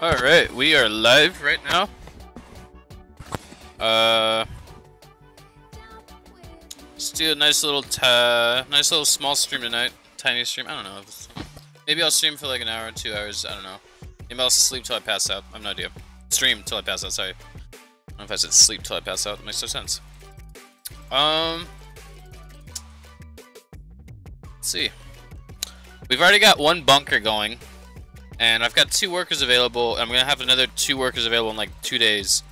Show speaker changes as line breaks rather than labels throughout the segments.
Alright, we are live right now. Let's do a nice little small stream tonight. Tiny stream, I don't know. Maybe I'll stream for like an hour, 2 hours, I don't know. Maybe I'll sleep till I pass out, I have no idea. Stream till I pass out, sorry. I don't know if I said sleep till I pass out, it makes no sense. Let's see. We've already got one bunker going. And I've got 2 workers available. I'm gonna have another 2 workers available in like 2 days.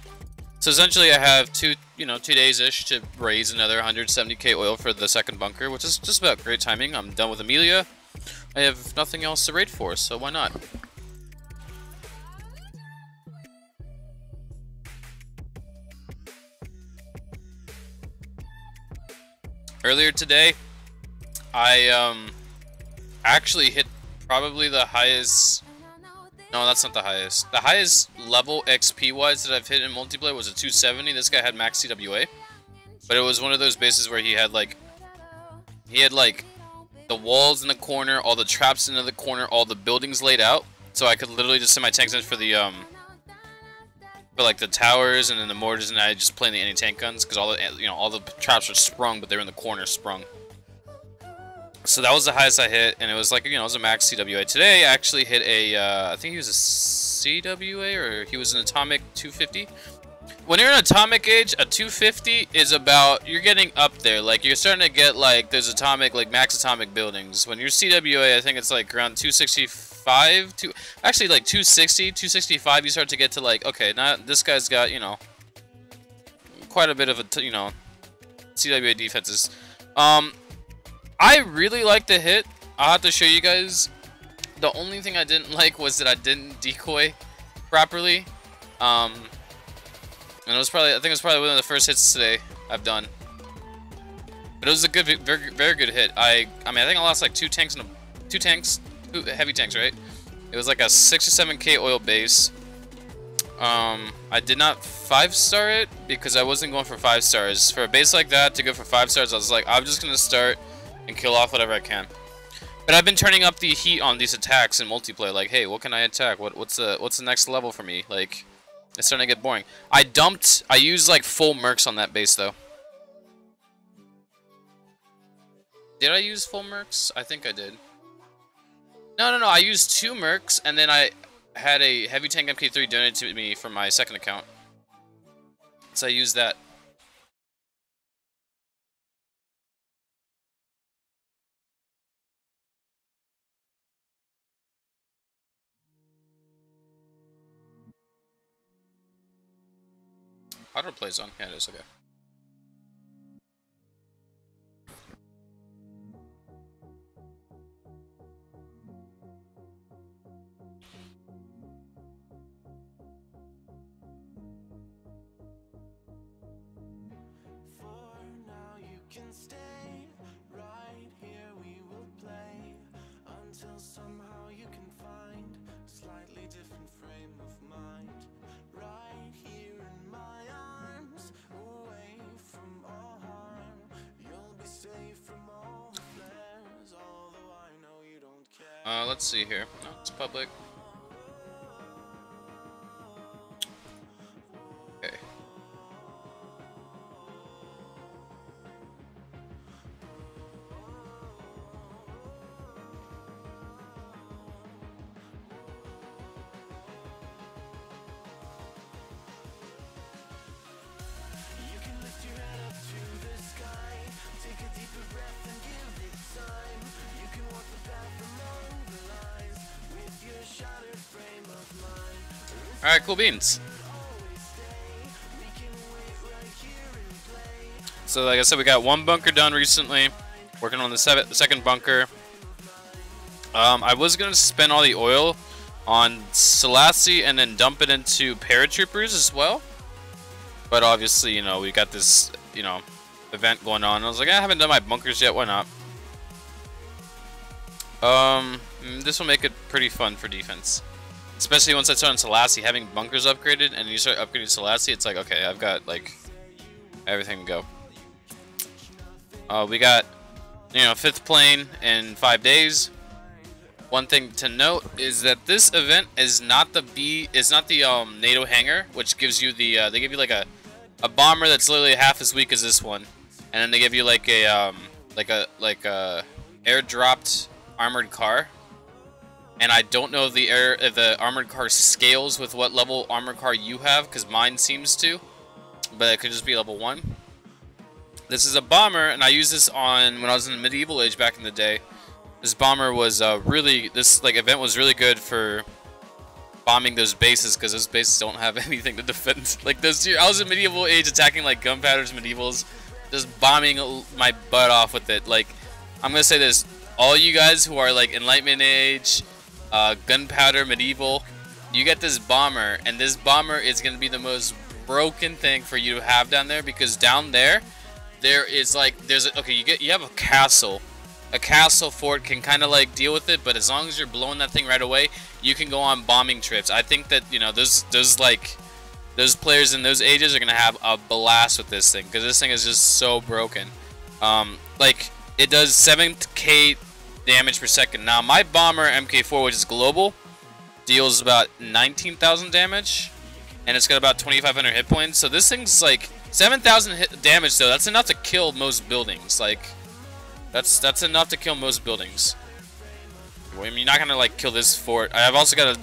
So essentially, I have 2 days-ish to raise another 170k oil for the second bunker, which is just about great timing. I'm done with Amelia. I have nothing else to raid for, so why not? Earlier today, I actually hit probably the highest. No, that's not the highest. The highest level XP-wise that I've hit in multiplayer was a 270. This guy had max CWA. But it was one of those bases where he had like the walls in the corner, all the traps into the corner, all the buildings laid out. So I could literally just send my tanks in for the for like the towers and then the mortars, and I just play in the anti-tank guns because all the traps were sprung, but they were in the corner sprung. So that was the highest I hit, and it was like, it was a max CWA. Today, I actually hit a, I think he was a CWA, or he was an atomic 250. When you're in atomic age, a 250 is about, you're getting up there. Like, you're starting to get, like, there's atomic, like, max atomic buildings. When you're CWA, I think it's, like, around 265, actually, like, 260, 265, you start to get to, like, okay, now this guy's got, quite a bit of a, CWA defenses. I really like the hit. I'll have to show you guys. The only thing I didn't like was that I didn't decoy properly. And it was probably, I think it was probably one of the first hits today I've done. But it was a good, very, very good hit. I mean, I think I lost like 2 tanks and 2 heavy tanks, right? It was like a 6 or 7k oil base. I did not 5-star it because I wasn't going for 5 stars. For a base like that to go for 5 stars, I was like, I'm just gonna start and kill off whatever I can. But I've been turning up the heat on these attacks in multiplayer. Like, hey, what can I attack? What's the next level for me? Like, it's starting to get boring. I used like full mercs on that base though. Did I use full mercs? I think I did. No. I used 2 mercs, and then I had a heavy tank MK3 donated to me from my second account. So I used that. Autoplay zone? Yeah, it is, okay.
Somehow you can find a slightly different frame of mind. Right here in my arms, away from all harm. You'll be safe from all the flares, although I know you don't care.
Let's see here. No, it's public. Okay. Alright, cool beans. So like I said, we got 1 bunker done recently. Working on the second bunker. I was going to spend all the oil on Selassie and then dump it into paratroopers as well. But obviously, we got this, event going on. I was like, I haven't done my bunkers yet, why not? This will make it pretty fun for defense. Especially once I start on Selassie, having bunkers upgraded, and you start upgrading Selassie, it's like, okay, I've got, like, everything to go. We got, 5th plane in 5 days. One thing to note is that this event is not the NATO hangar, which gives you the they give you like a bomber that's literally half as weak as this one, and then they give you like a airdropped armored car. And I don't know if the armored car scales with what level armored car you have, because mine seems to, but it could just be level 1. This is a bomber, and I used this on when I was in the medieval age back in the day. This bomber was this event was really good for bombing those bases, because those bases don't have anything to defend. Like those, I was in medieval age attacking like gunpowders, medievals, just bombing my butt off with it. Like, I'm gonna say this: all you guys who are like Enlightenment age, gunpowder, medieval, you get this bomber, and this bomber is gonna be the most broken thing for you to have down there, because down there is like you have a castle. A castle fort can kind of like deal with it, but as long as you're blowing that thing right away, you can go on bombing trips. I think that, you know, those players in those ages are gonna have a blast with this thing, because this thing is just so broken. Like, it does 7k damage per second. Now my bomber MK4, which is global, deals about 19,000 damage, and it's got about 2,500 hit points. So this thing's like 7,000 damage though. That's enough to kill most buildings. Like, that's enough to kill most buildings. I mean, you're not gonna like kill this fort. I've also got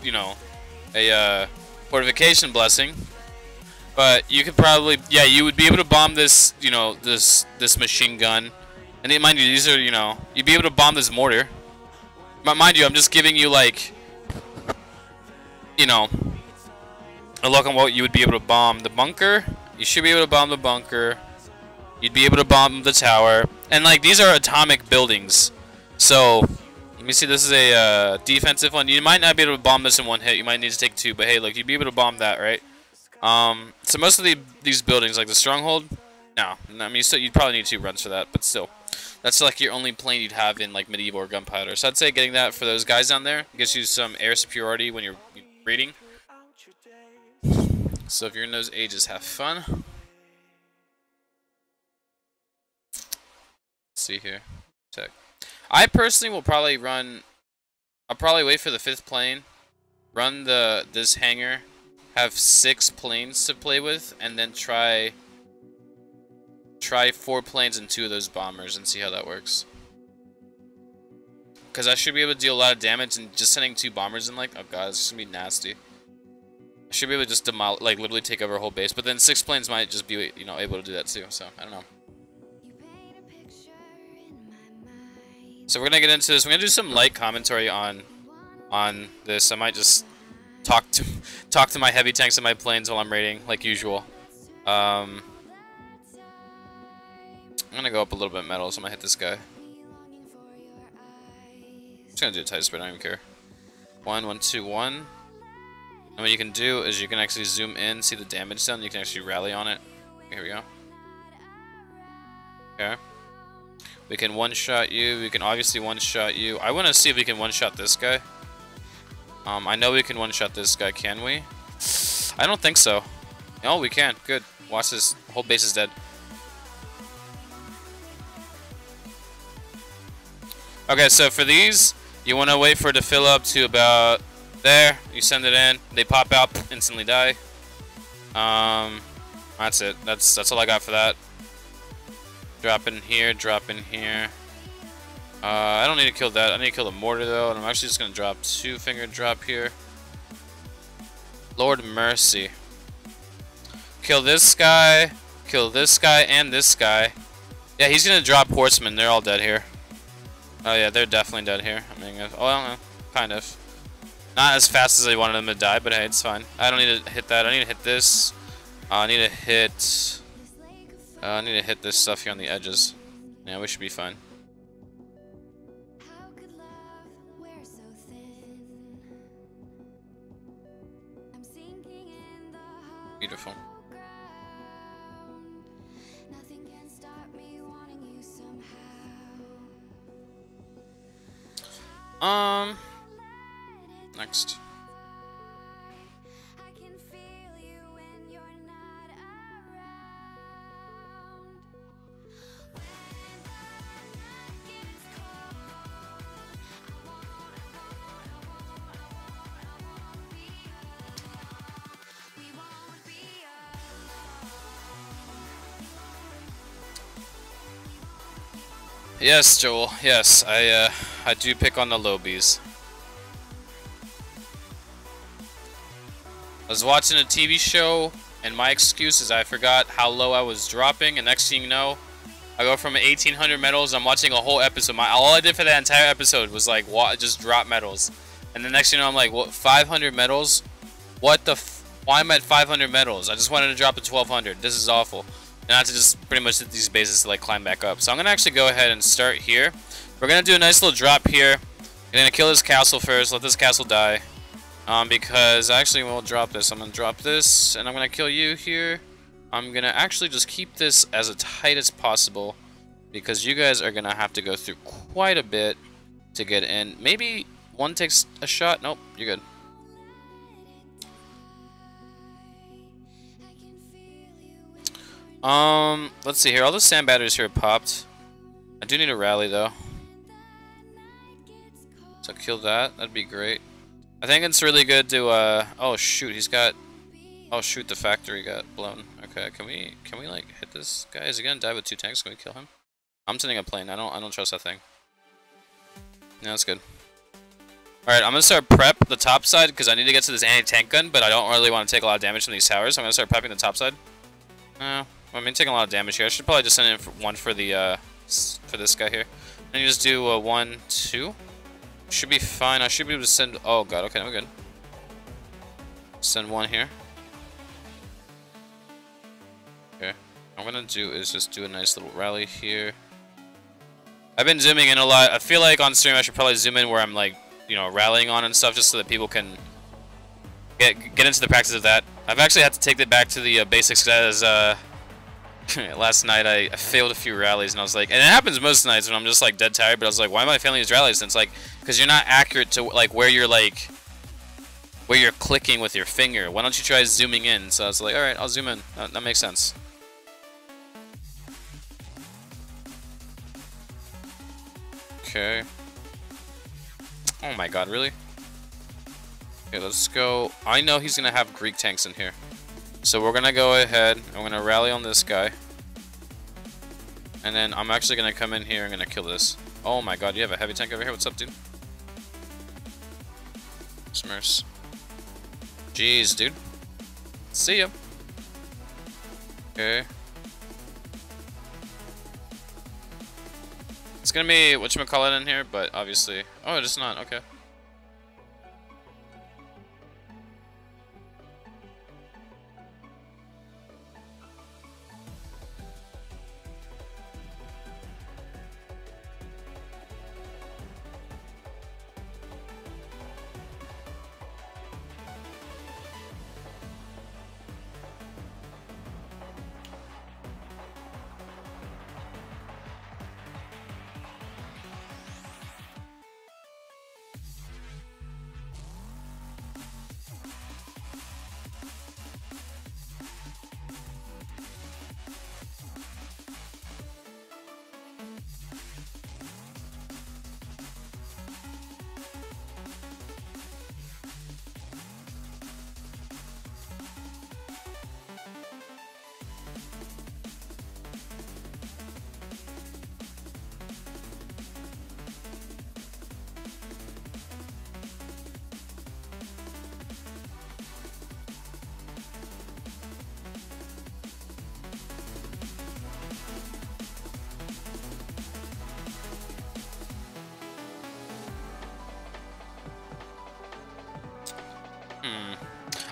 a fortification blessing, but you could probably, yeah, you would be able to bomb this, this machine gun. And then, mind you, these are, you'd be able to bomb this mortar. But mind you, I'm just giving you like, a look on what you would be able to bomb. The bunker, you should be able to bomb the bunker. You'd be able to bomb the tower. And like, these are atomic buildings. So, let me see, this is a defensive one. You might not be able to bomb this in one hit. You might need to take 2. But hey, look, you'd be able to bomb that, right? So most of these buildings, like the stronghold, no. I mean, you'd probably need 2 runs for that, but still. That's like your only plane you'd have in like medieval or gunpowder. So I'd say getting that for those guys down there gives you some air superiority when you're raiding. So if you're in those ages, have fun. Let's see here. Check. I personally will probably run. I'll probably wait for the 5th plane, run this hangar, have 6 planes to play with, and then try 4 planes and 2 of those bombers and see how that works. Because I should be able to deal a lot of damage, and just sending 2 bombers in, like, oh god, it's gonna be nasty. I should be able to just demolish, like, literally take over a whole base. But then 6 planes might just be, able to do that too. So I don't know. So we're gonna get into this. We're gonna do some light commentary on this. I might just talk to my heavy tanks and my planes while I'm raiding, like usual. I'm gonna go up a little bit metal, so I'm gonna hit this guy. I'm just gonna do a tight spread, I don't even care. 1, 1, 2, 1. And what you can do is you can actually zoom in, see the damage done, you can actually rally on it. Here we go. Okay. We can one-shot you, we can obviously one-shot you. I wanna see if we can one-shot this guy. I know we can one-shot this guy, can we? I don't think so. Oh, we can, good. Watch this, the whole base is dead. Okay, so for these, you want to wait for it to fill up to about there. You send it in, they pop out, instantly die. That's it. That's all I got for that. Drop in here, drop in here. I don't need to kill that. I need to kill the mortar though, and I'm actually just gonna drop 2-finger drop here. Lord mercy. Kill this guy, and this guy. Yeah, he's gonna drop horsemen. They're all dead here. Oh yeah, they're definitely dead here. I mean, well, kind of. Not as fast as I wanted them to die, but hey, it's fine. I don't need to hit that. I need to hit this. I need to hit. I need to hit this stuff here on the edges. Yeah, we should be fine. Beautiful. Next. Yes, Joel. Yes, I do pick on the lobies. I was watching a TV show, and my excuse is I forgot how low I was dropping, and next thing you know, I go from 1,800 medals. I'm watching a whole episode. All I did for that entire episode was like just drop medals, and the next thing you know, I'm like, what? 500 medals? What the? Why am I at 500 medals? I just wanted to drop to 1,200. This is awful. And I have to just pretty much hit these bases to like climb back up. So I'm gonna actually go ahead and start here. We're gonna do a nice little drop here. I'm gonna kill this castle first. Let this castle die. Because actually we'll drop this. I'm gonna drop this, and I'm gonna kill you here. I'm gonna actually just keep this as tight as possible, because you guys are gonna have to go through quite a bit to get in. Maybe one takes a shot. Nope, you're good. Let's see here. All the sand batteries here are popped. I do need a rally though. So kill that. That'd be great. I think it's really good to oh shoot, he's got, oh shoot, the factory got blown. Okay, can we like hit this guy? Is he gonna die with 2 tanks? Can we kill him? I'm sending a plane. I don't trust that thing. No, that's good. Alright, I'm gonna start prep the top side because I need to get to this anti-tank gun, but I don't really want to take a lot of damage from these towers, so I'm gonna start prepping the top side. No, I mean taking a lot of damage here. I should probably just send in one for the for this guy here. And you just do 1, 2. Should be fine. I should be able to send. Oh god. Okay, we're good. Send 1 here. Okay. What I'm gonna do is just do a nice little rally here. I've been zooming in a lot. I feel like on stream I should probably zoom in where I'm like, you know, rallying on and stuff, just so that people can get into the practice of that. I've actually had to take it back to the basics as last night I failed a few rallies, and I was like, and it happens most nights when I'm just like dead tired, but I was like, why am I failing these rallies? And it's like, because you're not accurate to like where you're clicking with your finger. Why don't you try zooming in? So I was like, all right, I'll zoom in. That makes sense. Okay. Oh my god, really? Okay, let's go. I know he's gonna have Greek tanks in here. So we're gonna go ahead, I'm gonna rally on this guy. And then I'm actually gonna come in here and gonna kill this. Oh my god, you have a heavy tank over here? What's up, dude? Smurfs. Jeez, dude. See ya. Okay. It's gonna be whatchamacallit in here, but obviously... Oh, it's not, okay.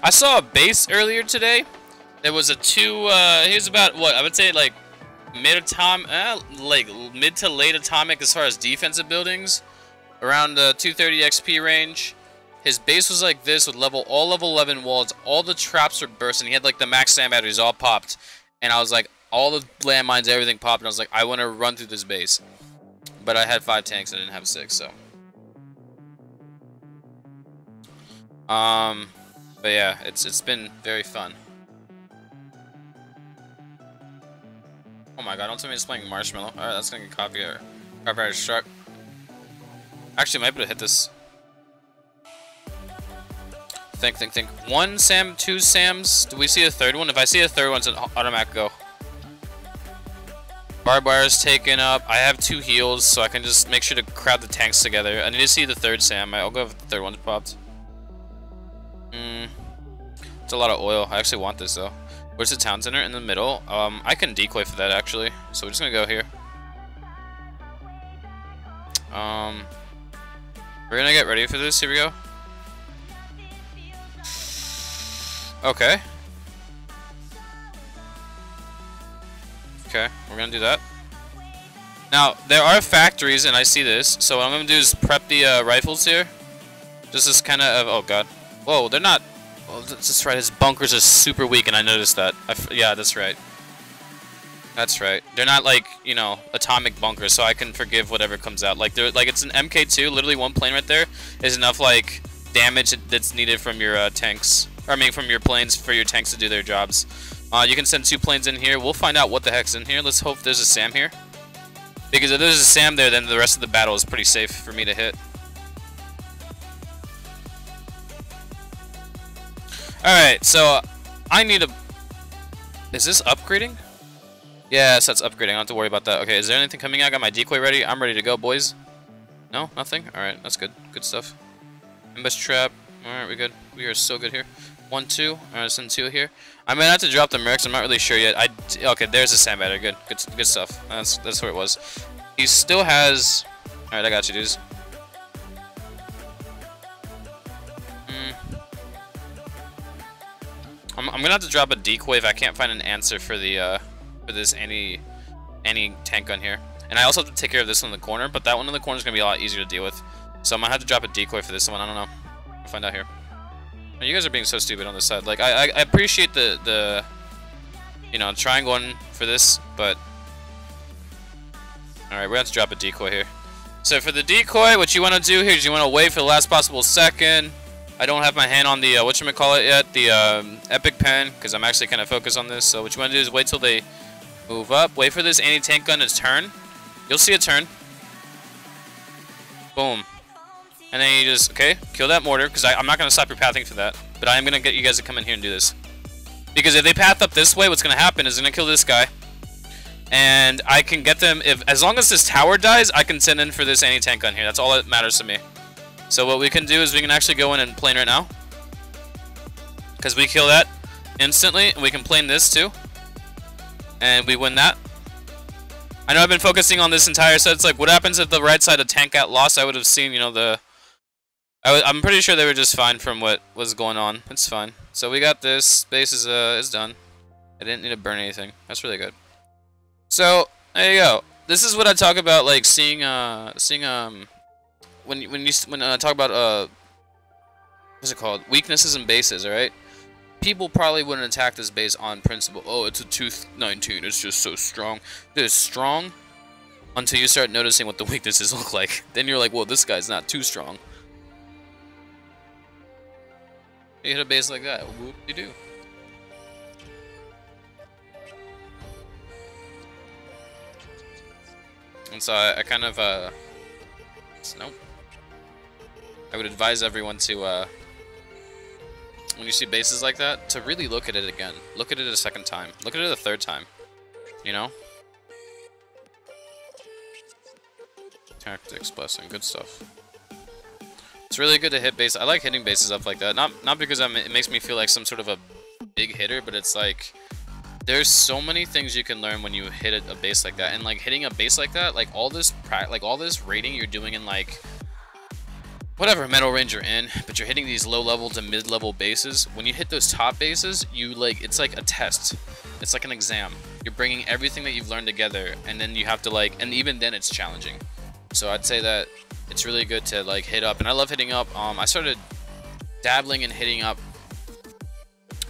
I saw a base earlier today. There was a he was about what I would say like mid to late atomic as far as defensive buildings, around 230 XP range. His base was like this with all level 11 walls. All the traps were bursting. He had like the max sand batteries all popped, and I was like, all the landmines, everything popped, and I was like, I want to run through this base, but I had 5 tanks. I didn't have 6, so. But yeah, it's been very fun. Oh my god, don't tell me it's playing Marshmallow. Alright, that's gonna get copyright struck. Actually, I might be able to hit this. Think. 1 Sam, 2 Sams. Do we see a third one? If I see a third one, it's an automatic go. Barbed wire is taken up. I have 2 heals, so I can just make sure to crowd the tanks together. I need to see the 3rd Sam. I'll go if the 3rd one's popped. It's a lot of oil. I actually want this though. Where's the town center? In the middle. I can decoy for that actually. So we're just gonna go here. We're gonna get ready for this. Here we go. Okay. Okay, we're gonna do that. Now, there are factories, and I see this. So what I'm gonna do is prep the rifles here. Just this kind of, oh god. Whoa, they're not. Well, that's right. His bunkers are super weak, and I noticed that. Yeah, that's right. That's right. They're not like, you know, atomic bunkers, so I can forgive whatever comes out. Like they're it's an MK2. Literally, one plane right there is enough like damage that's needed from your tanks. Or, I mean, from your planes for your tanks to do their jobs. You can send 2 planes in here. We'll find out what the heck's in here. Let's hope there's a SAM here. Because if there's a SAM there, then the rest of the battle is pretty safe for me to hit. Alright, so I need a... Is this upgrading? Yes, that's upgrading. I don't have to worry about that. Okay, is there anything coming out? I got my decoy ready. I'm ready to go, boys. No? Nothing? Alright, that's good. Good stuff. Ambush trap. Alright, we're good. We are so good here. 1, 2. Alright, send 2 here. I might have to drop the mercs. I'm not really sure yet. Okay, there's a sandbatter. Good. Good stuff. That's where it was. He still has... Alright, I got you, dudes. I'm gonna have to drop a decoy if I can't find an answer for the for this any tank gun here. And I also have to take care of this one in the corner, but that one in the corner is gonna be a lot easier to deal with. So I'm gonna have to drop a decoy for this one. I don't know. I'll find out here. You guys are being so stupid on this side. Like I appreciate the you know, trying going for this, but all right, we're gonna have to drop a decoy here. So for the decoy, what you want to do here is you want to wait for the last possible second. I don't have my hand on the whatchamacallit yet, the epic pen, because I'm actually kind of focused on this. So what you want to do is wait till they move up. Wait for this anti-tank gun to turn. You'll see a turn. Boom. And then you just, okay, kill that mortar, because I'm not going to stop your pathing for that. But I am going to get you guys to come in here and do this. Because if they path up this way, what's going to happen is they're going to kill this guy. And I can get them, as long as this tower dies, I can send in for this anti-tank gun here. That's all that matters to me. So what we can do is we can actually go in and plane right now. Because we kill that instantly, and we can plane this too. And we win that. I know I've been focusing on this entire set. It's like, what happens if the right side of tank got lost? I would have seen, you know, the... I'm pretty sure they were just fine from what was going on. It's fine. So we got this. Base is done. I didn't need to burn anything. That's really good. So, there you go. This is what I talk about, like, when I talk about what's it called? Weaknesses in bases, alright? People probably wouldn't attack this base on principle. Oh, it's a 219. It's just so strong. It is strong until you start noticing what the weaknesses look like. Then you're like, well, this guy's not too strong. You hit a base like that, whoop-de-doo. And so I kind of, nope. I would advise everyone to, when you see bases like that, to really look at it again. Look at it a second time. Look at it a third time. You know? Tactics, blessing, good stuff. It's really good to hit base. I like hitting bases up like that. Not because it makes me feel like some sort of a big hitter, but it's like there's so many things you can learn when you hit a base like that. And like hitting a base like that, like all this rating you're doing in like whatever metal range you're in, but you're hitting these low level to mid level bases. When you hit those top bases, it's like a test. It's like an exam. You're bringing everything that you've learned together, and then you have to and even then it's challenging. So I'd say that it's really good to like hit up, and I love hitting up. I started dabbling in hitting up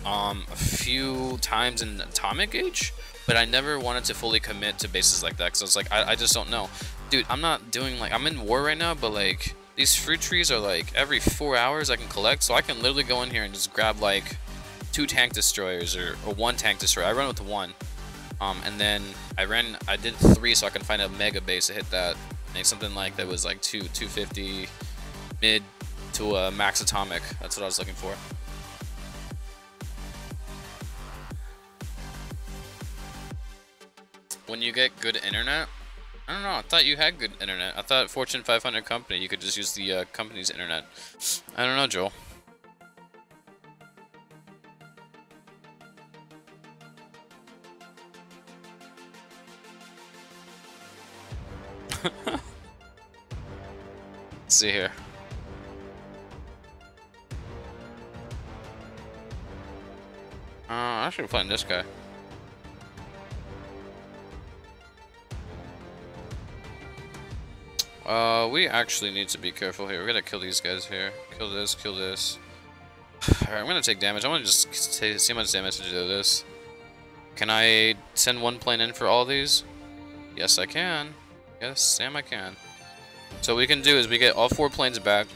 a few times in Atomic Age, but I never wanted to fully commit to bases like that because I was like, I just don't know. Dude, I'm not doing I'm in war right now, but like these fruit trees are like every 4 hours I can collect, so I can literally go in here and just grab like 2 tank destroyers or 1 tank destroyer. I run with 1, and then I did 3 so I can find a mega base to hit that. Make something like that was like 250 mid to a max atomic. That's what I was looking for. when you get good internet. I don't know. I thought you had good internet. I thought Fortune 500 company, you could just use the company's internet. I don't know, Joel. Let's see here. I should find this guy. We actually need to be careful here. We gotta kill these guys here. Kill this, kill this. Alright, I'm gonna take damage. I wanna just see how much damage to do this. Can I send one plane in for all these? Yes, I can. Yes, Sam, I can. So what we can do is we get all 4 planes back.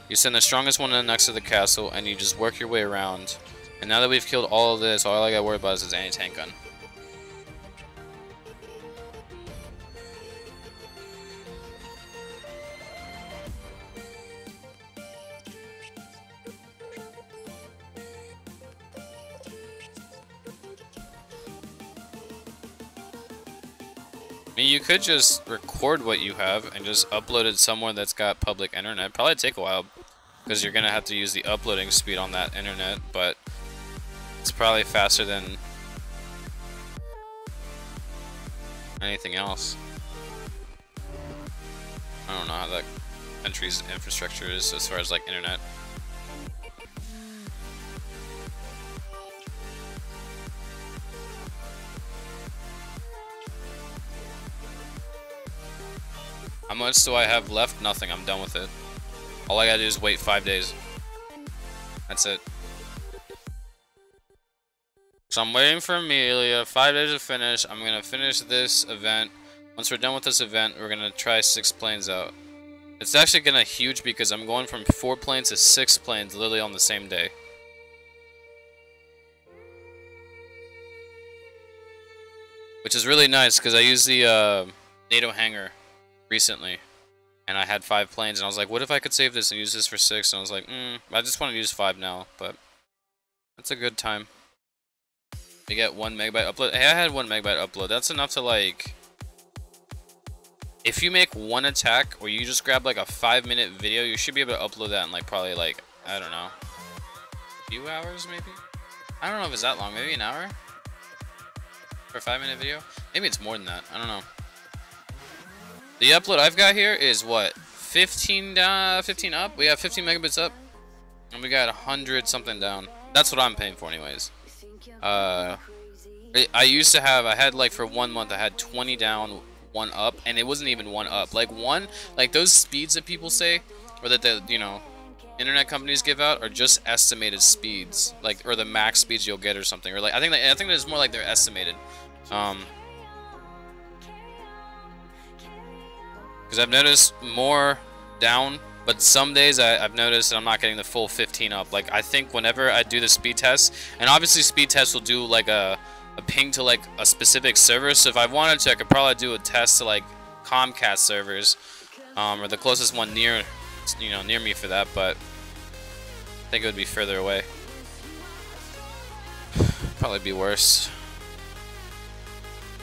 You send the strongest one in next to the castle, and you just work your way around. And now that we've killed all of this, all I gotta worry about is this anti-tank gun. I mean, you could just record what you have and just upload it somewhere that's got public internet. Probably take a while because you're gonna have to use the uploading speed on that internet, but it's probably faster than anything else. I don't know how that country's infrastructure is as far as like internet. How much do I have left? Nothing. I'm done with it. All I gotta do is wait 5 days. That's it. So I'm waiting for Amelia. 5 days to finish. I'm gonna finish this event. Once we're done with this event, we're gonna try 6 planes out. It's actually gonna huge because I'm going from 4 planes to 6 planes literally on the same day. Which is really nice because I used the NATO hangar recently, and I had 5 planes, and I was like, what if I could save this and use this for 6? And I was like, I just want to use 5 now, but that's a good time. We get 1 megabyte upload. Hey, I had 1 megabyte upload. That's enough to, like, if you make 1 attack, or you just grab like a 5-minute video, you should be able to upload that in like probably like, I don't know, a few hours maybe? I don't know if it's that long, maybe an hour? For a 5-minute video? Maybe it's more than that, I don't know. The upload I've got here is what? 15 down, 15 up? We have 15 megabits up, and we got 100 something down. That's what I'm paying for anyways. I used to have, I had like for 1 month, I had 20 down, 1 up, and it wasn't even 1 up. Like like those speeds that people say, or that the, you know, internet companies give out are just estimated speeds, like, or the max speeds you'll get or something, or like, I think it's more like they're estimated. Because I've noticed more down, but some days I've noticed that I'm not getting the full 15 up. Like, I think whenever I do the speed test, and obviously speed test will do like a ping to like a specific server, so if I wanted to, I could probably do a test to like Comcast servers, or the closest one near, you know, near me for that, but I think it would be further away. Probably be worse.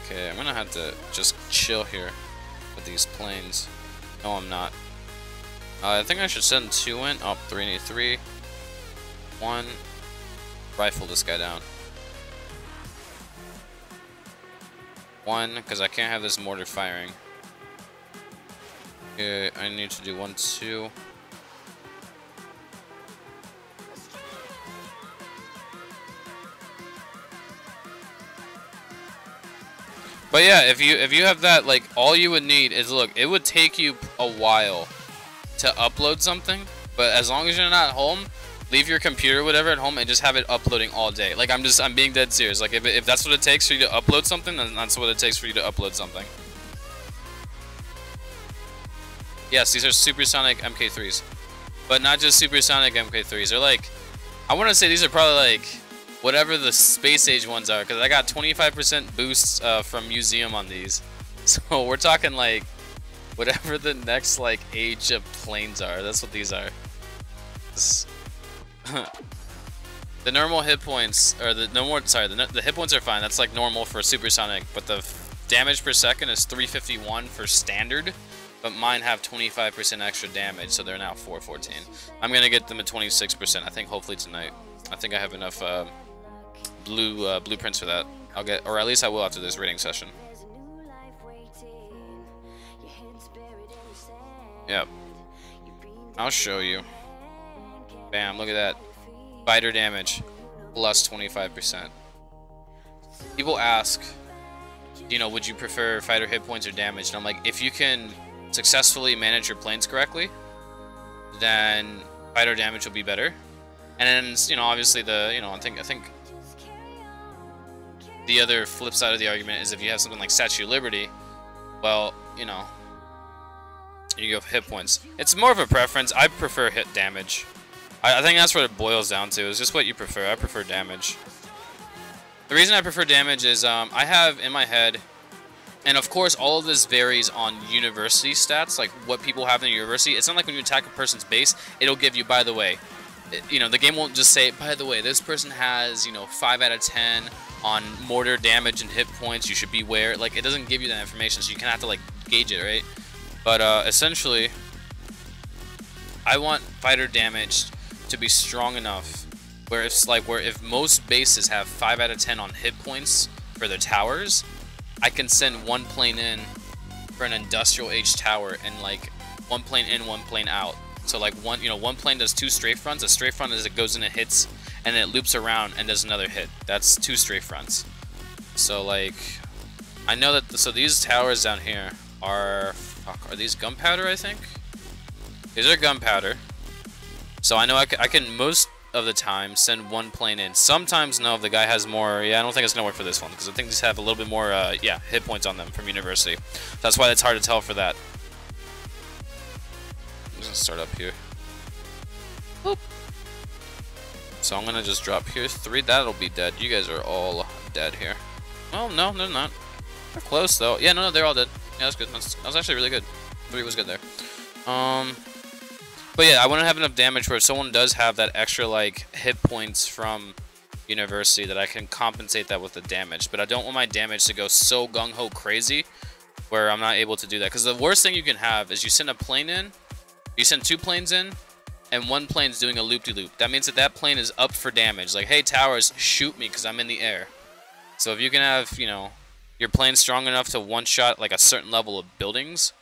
Okay, I'm gonna have to just chill here with these planes. No, I'm not. I think I should send 2 in. Oh, 383. 1. Rifle this guy down. 1, because I can't have this mortar firing. Okay, I need to do 1, 2. But yeah, if you have that, like, all you would need is, look, it would take you a while to upload something, but as long as you're not home, leave your computer or whatever at home and just have it uploading all day. Like, I'm being dead serious. Like, if that's what it takes for you to upload something, then that's what it takes for you to upload something. Yes, these are supersonic MK3s, but not just supersonic MK3s. They're like, I want to say these are probably like whatever the space age ones are, because I got 25% boosts from museum on these. So we're talking like whatever the next like age of planes are. That's what these are. The normal hit points, or the hit points are fine. That's like normal for supersonic, but the damage per second is 351 for standard, but mine have 25% extra damage, so they're now 414. I'm gonna get them at 26%. I think hopefully tonight. I think I have enough blueprints for that. I'll get, or at least I will after this rating session. Yep. I'll show you. Bam! Look at that. Fighter damage plus 25%. People ask, you know, would you prefer fighter hit points or damage? And I'm like, if you can successfully manage your planes correctly, then fighter damage will be better. And then, you know, obviously the, you know, I think the other flip side of the argument is if you have something like Statue of Liberty, well, you know, you go for hit points. It's more of a preference. I prefer hit damage. I think that's what it boils down to. It's just what you prefer. I prefer damage. The reason I prefer damage is I have in my head, and of course all of this varies on university stats, like what people have in the university. It's not like when you attack a person's base, it'll give you, by the way, you know, the game won't just say, by the way, this person has, you know, 5 out of 10 on mortar damage and hit points, you should beware. Like, it doesn't give you that information, so you kind of have to, like, gauge it, right? But essentially, I want fighter damage to be strong enough where it's like, where if most bases have 5 out of 10 on hit points for their towers, I can send one plane in for an industrial age tower and like one plane in, one plane out. So like one, you know, one plane does 2 strafe fronts. A strafe front is it goes in and hits, and then it loops around and does another hit. That's 2 strafe fronts. So like, I know that. So these towers down here are, fuck, are these gunpowder? I think these are gunpowder. So I know I can most of the time send one plane in. Sometimes no, if the guy has more. Yeah, I don't think it's gonna work for this one because I think these have a little bit more yeah, hit points on them from university. That's why it's hard to tell for that. I'm just gonna start up here. Boop. So I'm gonna just drop here 3. That'll be dead. You guys are all dead here. Well, no, they're not. They're close though. Yeah, no, they're all dead. Yeah, that's good. That was actually really good. 3 was good there. But yeah, I want to have enough damage where if someone does have that extra like hit points from university, that I can compensate that with the damage. But I don't want my damage to go so gung-ho crazy where I'm not able to do that. Because the worst thing you can have is you send a plane in, you send 2 planes in, and one plane's doing a loop-de-loop. That means that that plane is up for damage. Like, hey, towers, shoot me because I'm in the air. So if you can have, you know, your plane strong enough to one-shot like a certain level of buildings,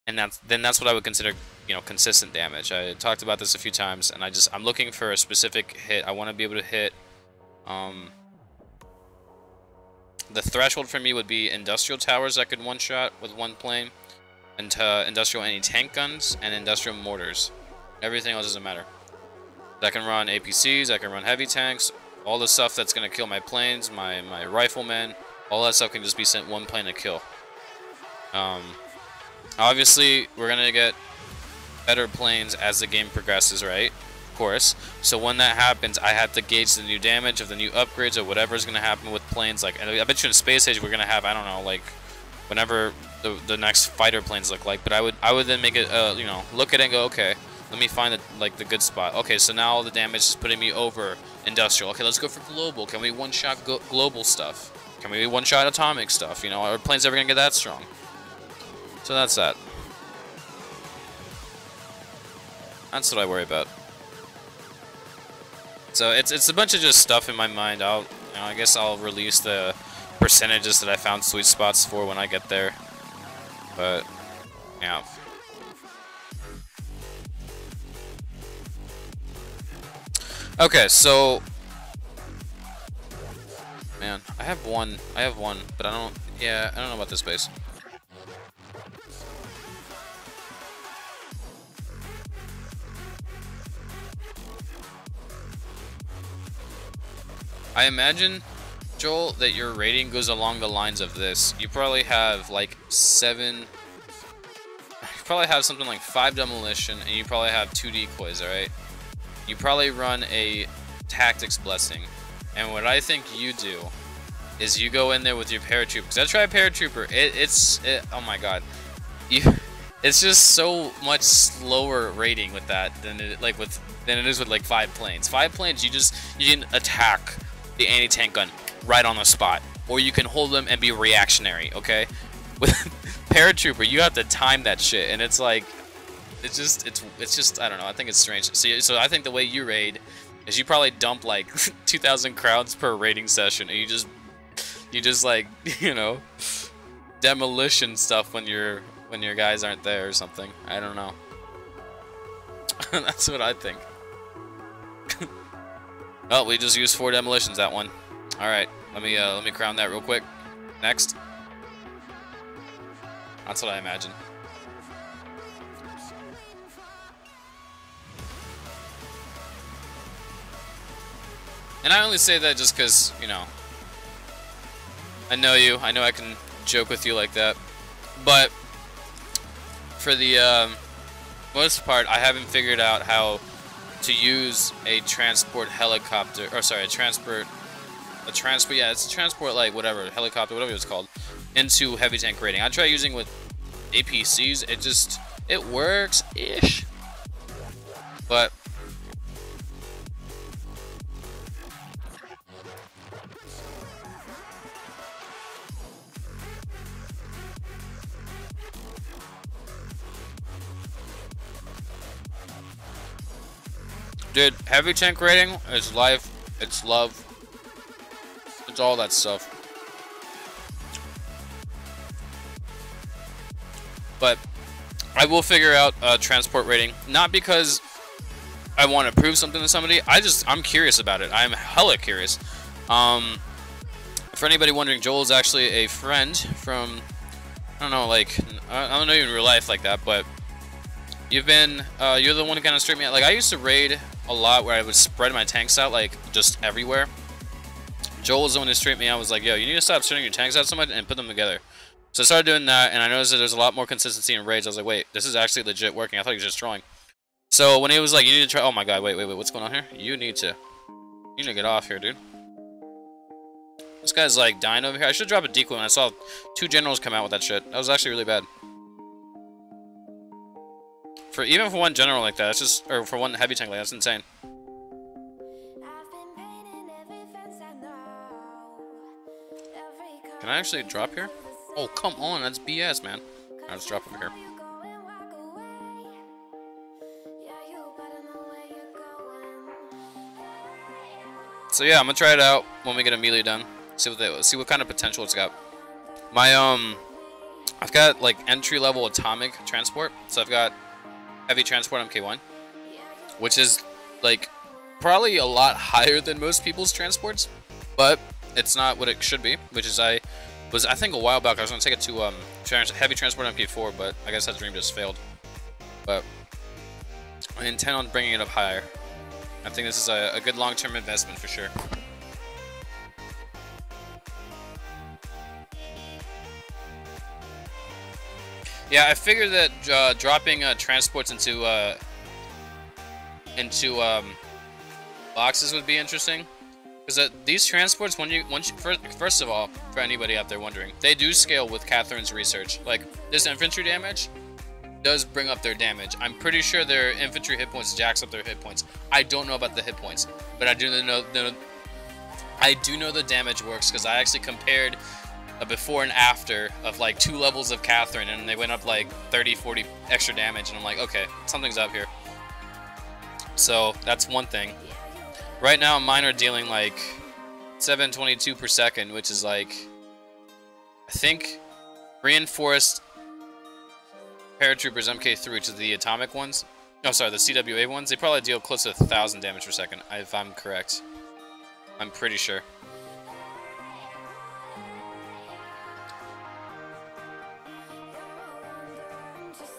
and that's what I would consider, you know, consistent damage. I talked about this a few times, and I'm looking for a specific hit. I want to be able to hit. The threshold for me would be industrial towers that could one-shot with one plane, and industrial anti-tank guns and industrial mortars. Everything else doesn't matter. I can run APCs. I can run heavy tanks. All the stuff that's gonna kill my planes, my riflemen. All that stuff can just be sent one plane to kill. Obviously, we're gonna get better planes as the game progresses, right? Of course. So when that happens, I have to gauge the new damage of the new upgrades or whatever is gonna happen with planes. Like, and I bet you in Space Age we're gonna have, I don't know, like whenever the next fighter planes look like. But I would then make it, you know, look at it and go, okay, let me find the good spot. Okay, so now all the damage is putting me over industrial. Okay, let's go for global. Can we one-shot global stuff? Can we one-shot atomic stuff? You know, are planes ever gonna get that strong? So that's that. That's what I worry about. So it's a bunch of just stuff in my mind. You know, I guess I'll release the percentages that I found sweet spots for when I get there. But yeah. Okay, so man, I have one, but I don't know about this base. I imagine, Joel, that your rating goes along the lines of this. You probably have like 7. You probably have something like 5 demolition, and you probably have 2 decoys, alright? You probably run a tactics blessing. And what I think you do is you go in there with your paratrooper. Because I tried paratrooper. Oh my god. It's just so much slower rating with that than it is with like 5 planes. 5 planes, you can attack the anti-tank gun right on the spot. or you can hold them and be reactionary. Okay, with paratrooper, you have to time that shit, and it's like, it's just I don't know. I think it's strange. So I think the way you raid is you probably dump like 2,000 crowns per raiding session, and you just like, you know, demolition stuff when your guys aren't there or something. I don't know. That's what I think. Oh, we just used 4 demolitions that one. All right, let me crown that real quick. Next. That's what I imagine. And I only say that just because, you know, I know you. I know I can joke with you like that. But for the most part, I haven't figured out how to use a transport helicopter, or sorry, yeah, it's a transport, like, whatever, helicopter, whatever it's called, into heavy tank raiding. I try using with APCs, it works-ish, but dude, heavy tank raiding is life, it's love, it's all that stuff. But I will figure out transport raiding, not because I want to prove something to somebody. I'm curious about it. I'm hella curious. For anybody wondering, Joel's actually a friend from, I don't know, like, I don't know you in real life like that, but you're the one who kind of straightened me out. Like, I used to raid a lot where I would spread my tanks out, like, just everywhere. Joel was the one who straightened me out, was like, yo, you need to stop spreading your tanks out so much and put them together. So I started doing that, and I noticed that there's a lot more consistency in raids. I was like, wait, this is actually legit working. I thought he was just trolling. So when he was like, you need to try, oh my god, wait, what's going on here? You need to get off here, dude. This guy's like dying over here. I should drop a decoy when I saw 2 generals come out with that shit. That was actually really bad. Even for 1 general like that, that's just, or for 1 heavy tank like that, that's insane. Can I actually drop here? Oh, come on, that's BS, man. I'll just drop over here. So yeah, I'm gonna try it out when we get Amelia done. See what kind of potential it's got. My I've got like entry-level atomic transport. So I've got heavy transport MK1, which is like probably a lot higher than most people's transports, but it's not what it should be. Which is I think a while back I was gonna take it to heavy transport MP4, but I guess that dream just failed. But I intend on bringing it up higher. I think this is a good long-term investment for sure. Yeah, I figured that dropping transports into boxes would be interesting, because these transports, first of all, for anybody out there wondering, they do scale with Catherine's research. Like, this infantry damage does bring up their damage. I'm pretty sure their infantry hit points jacks up their hit points. I don't know about the hit points, but I do know the damage works, because I actually compared a before and after of like 2 levels of Catherine, and they went up like 30-40 extra damage, and I'm like, okay, something's up here. So that's one thing. Right now mine are dealing like 722 per second, which is like, I think reinforced paratroopers MK3, which is the atomic ones. No, sorry, the CWA ones. They probably deal close to 1,000 damage per second, if I'm correct. I'm pretty sure.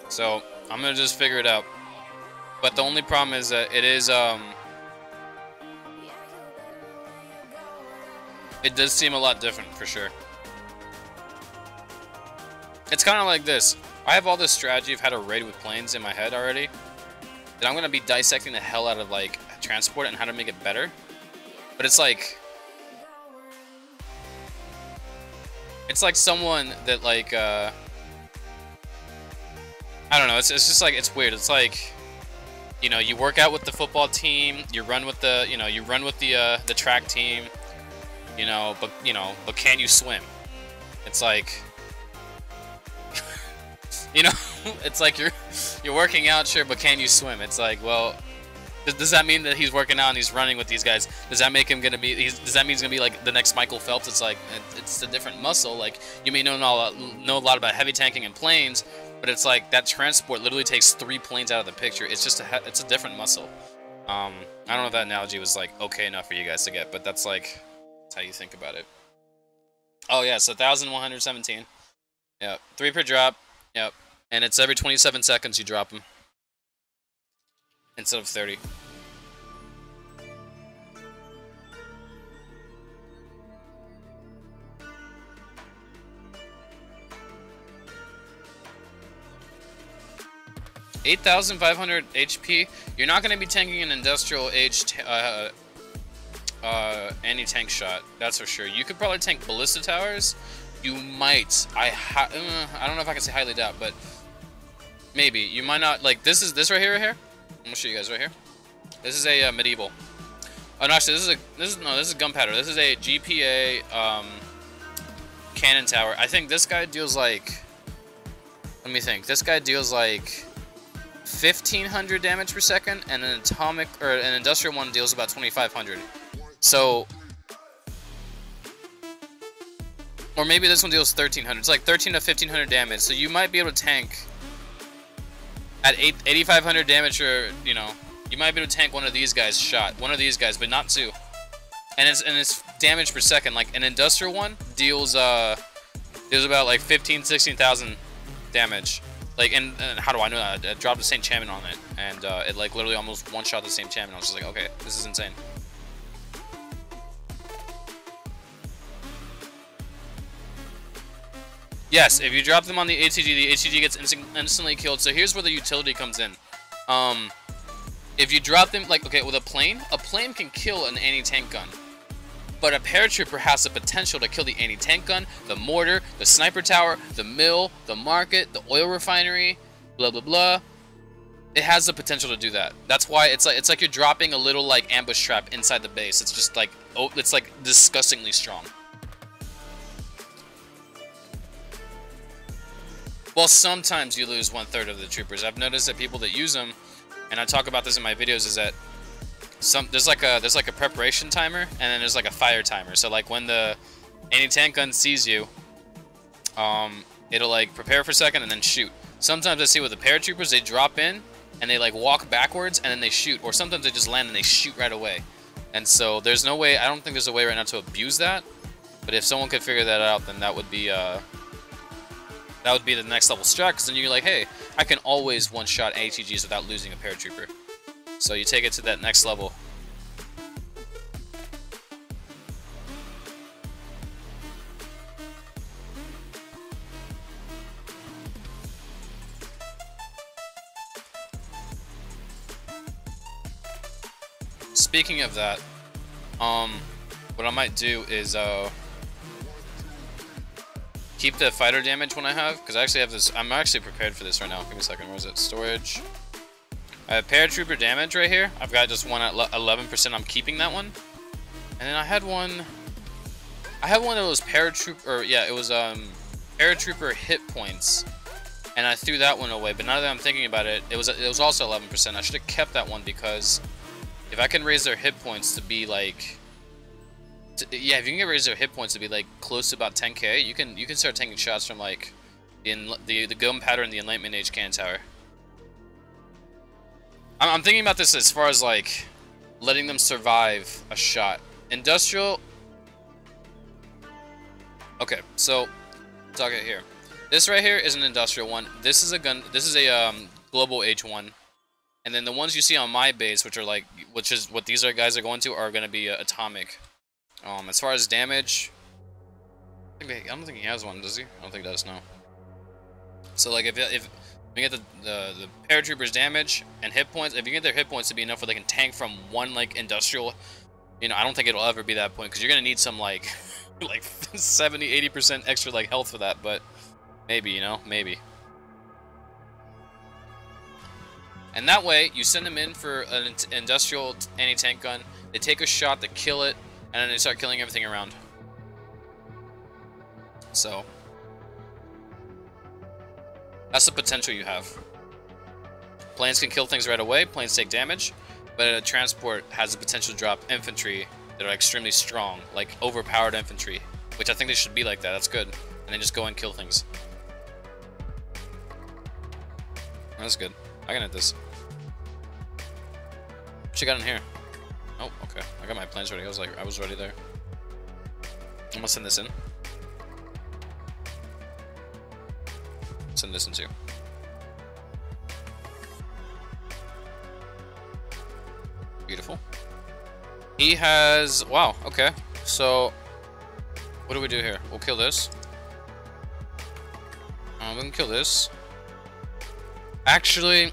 So I'm gonna just figure it out. But the only problem is that it does seem a lot different for sure. It's kind of like this. I have all this strategy of how to raid with planes in my head already, that I'm going to be dissecting the hell out of like transport and how to make it better. But it's like someone that like I don't know, it's just like, it's weird. It's like, you know, you work out with the football team, you run with the, you know, the track team, you know, but can you swim? It's like, you know, it's like you're working out, sure, but can you swim? It's like, well, does that mean that he's working out and he's running with these guys? Does that make him gonna be? Does that mean he's gonna be like the next Michael Phelps? It's like it's a different muscle. Like you may know a lot about heavy tanking and planes, but it's like that transport literally takes 3 planes out of the picture. It's just it's a different muscle. I don't know if that analogy was like okay enough for you guys to get, but that's like that's how you think about it. Oh yeah, so 1,117. Yep, 3 per drop. Yep, and it's every 27 seconds you drop them instead of 30. $8,500 HP. You're not going to be tanking an industrial age anti-tank shot. That's for sure. You could probably tank ballista towers. You might. I don't know if I can say highly doubt, but maybe. You might not. Like this right here. I'm gonna show you guys right here. This is a medieval. Oh no, actually, this is gunpowder. This is a GPA cannon tower. I think this guy deals like. Let me think. This guy deals like 1,500 damage per second, and an atomic or an industrial one deals about 2,500. So, or maybe this one deals 1,300. It's like 1,300 to 1,500 damage. So you might be able to tank at 8,500 damage, or you know, you might be able to tank one of these guys but not 2. And it's damage per second. Like an industrial one deals about like 16,000 damage. Like, and how do I know that? I dropped the same champion on it, and it like literally almost one-shot the same champion. I was just like, okay, this is insane. Yes, if you drop them on the ATG gets instantly killed. So here's where the utility comes in. If you drop them, like, okay, with a plane can kill an anti-tank gun. But a paratrooper has the potential to kill the anti-tank gun, the mortar, the sniper tower, the mill, the market, the oil refinery, blah blah blah. It has the potential to do that. That's why it's like you're dropping a little like ambush trap inside the base. It's just like, oh, it's like disgustingly strong. Well, sometimes you lose 1/3 of the troopers. I've noticed that people that use them, and I talk about this in my videos, is that there's like a preparation timer, and then there's like a fire timer. So like when the anti-tank gun sees you, it'll like prepare for a second and then shoot. Sometimes I see with the paratroopers, they drop in and they like walk backwards and then they shoot, or sometimes they just land and they shoot right away. And so there's no way, I don't think there's a way right now to abuse that. But if someone could figure that out, then that would be the next level strat, because then you're like, hey, I can always one-shot ATGs without losing a paratrooper. So you take it to that next level. Speaking of that, what I might do is keep the fighter damage when I have, because I actually have this. I'm actually prepared for this right now. Give me a second. Where is it? Storage. I have paratrooper damage right here. I've got just one at 11%. I'm keeping that one. And then I had one that was paratrooper, or yeah, it was paratrooper hit points, and I threw that one away. But now that I'm thinking about it, it was also 11%. I should have kept that one, because if I can raise their hit points to be like, yeah, if you can raise their hit points to be like close to about 10k, you can start taking shots from like the gunpowder and the enlightenment age cannon tower. I'm thinking about this as far as like letting them survive a shot. Industrial. Okay, so talk it here. This right here is an industrial one. This is a gun. This is a global H1. And then the ones you see on my base, which is what these guys are going to, are going to be atomic. As far as damage, I don't think he has one, does he? I don't think he does. No. So like if we get the paratroopers damage and hit points, if you get their hit points to be enough where they can tank from one like industrial, you know, I don't think it'll ever be that point, because you're gonna need some like 70-80% extra like health for that. But maybe, you know, maybe. And that way, you send them in for an industrial anti-tank gun, they take a shot, they kill it, and then they start killing everything around. So that's the potential you have. Planes can kill things right away, planes take damage, but a transport has the potential to drop infantry that are extremely strong, like overpowered infantry, which I think they should be like that. That's good. And then just go and kill things. That's good. I can hit this. What you got in here? Oh, okay. I got my plans ready. I was ready there. I'm gonna send this in. Send this in too. Beautiful. He has... Wow, okay. So, what do we do here? We'll kill this. We can kill this. Actually,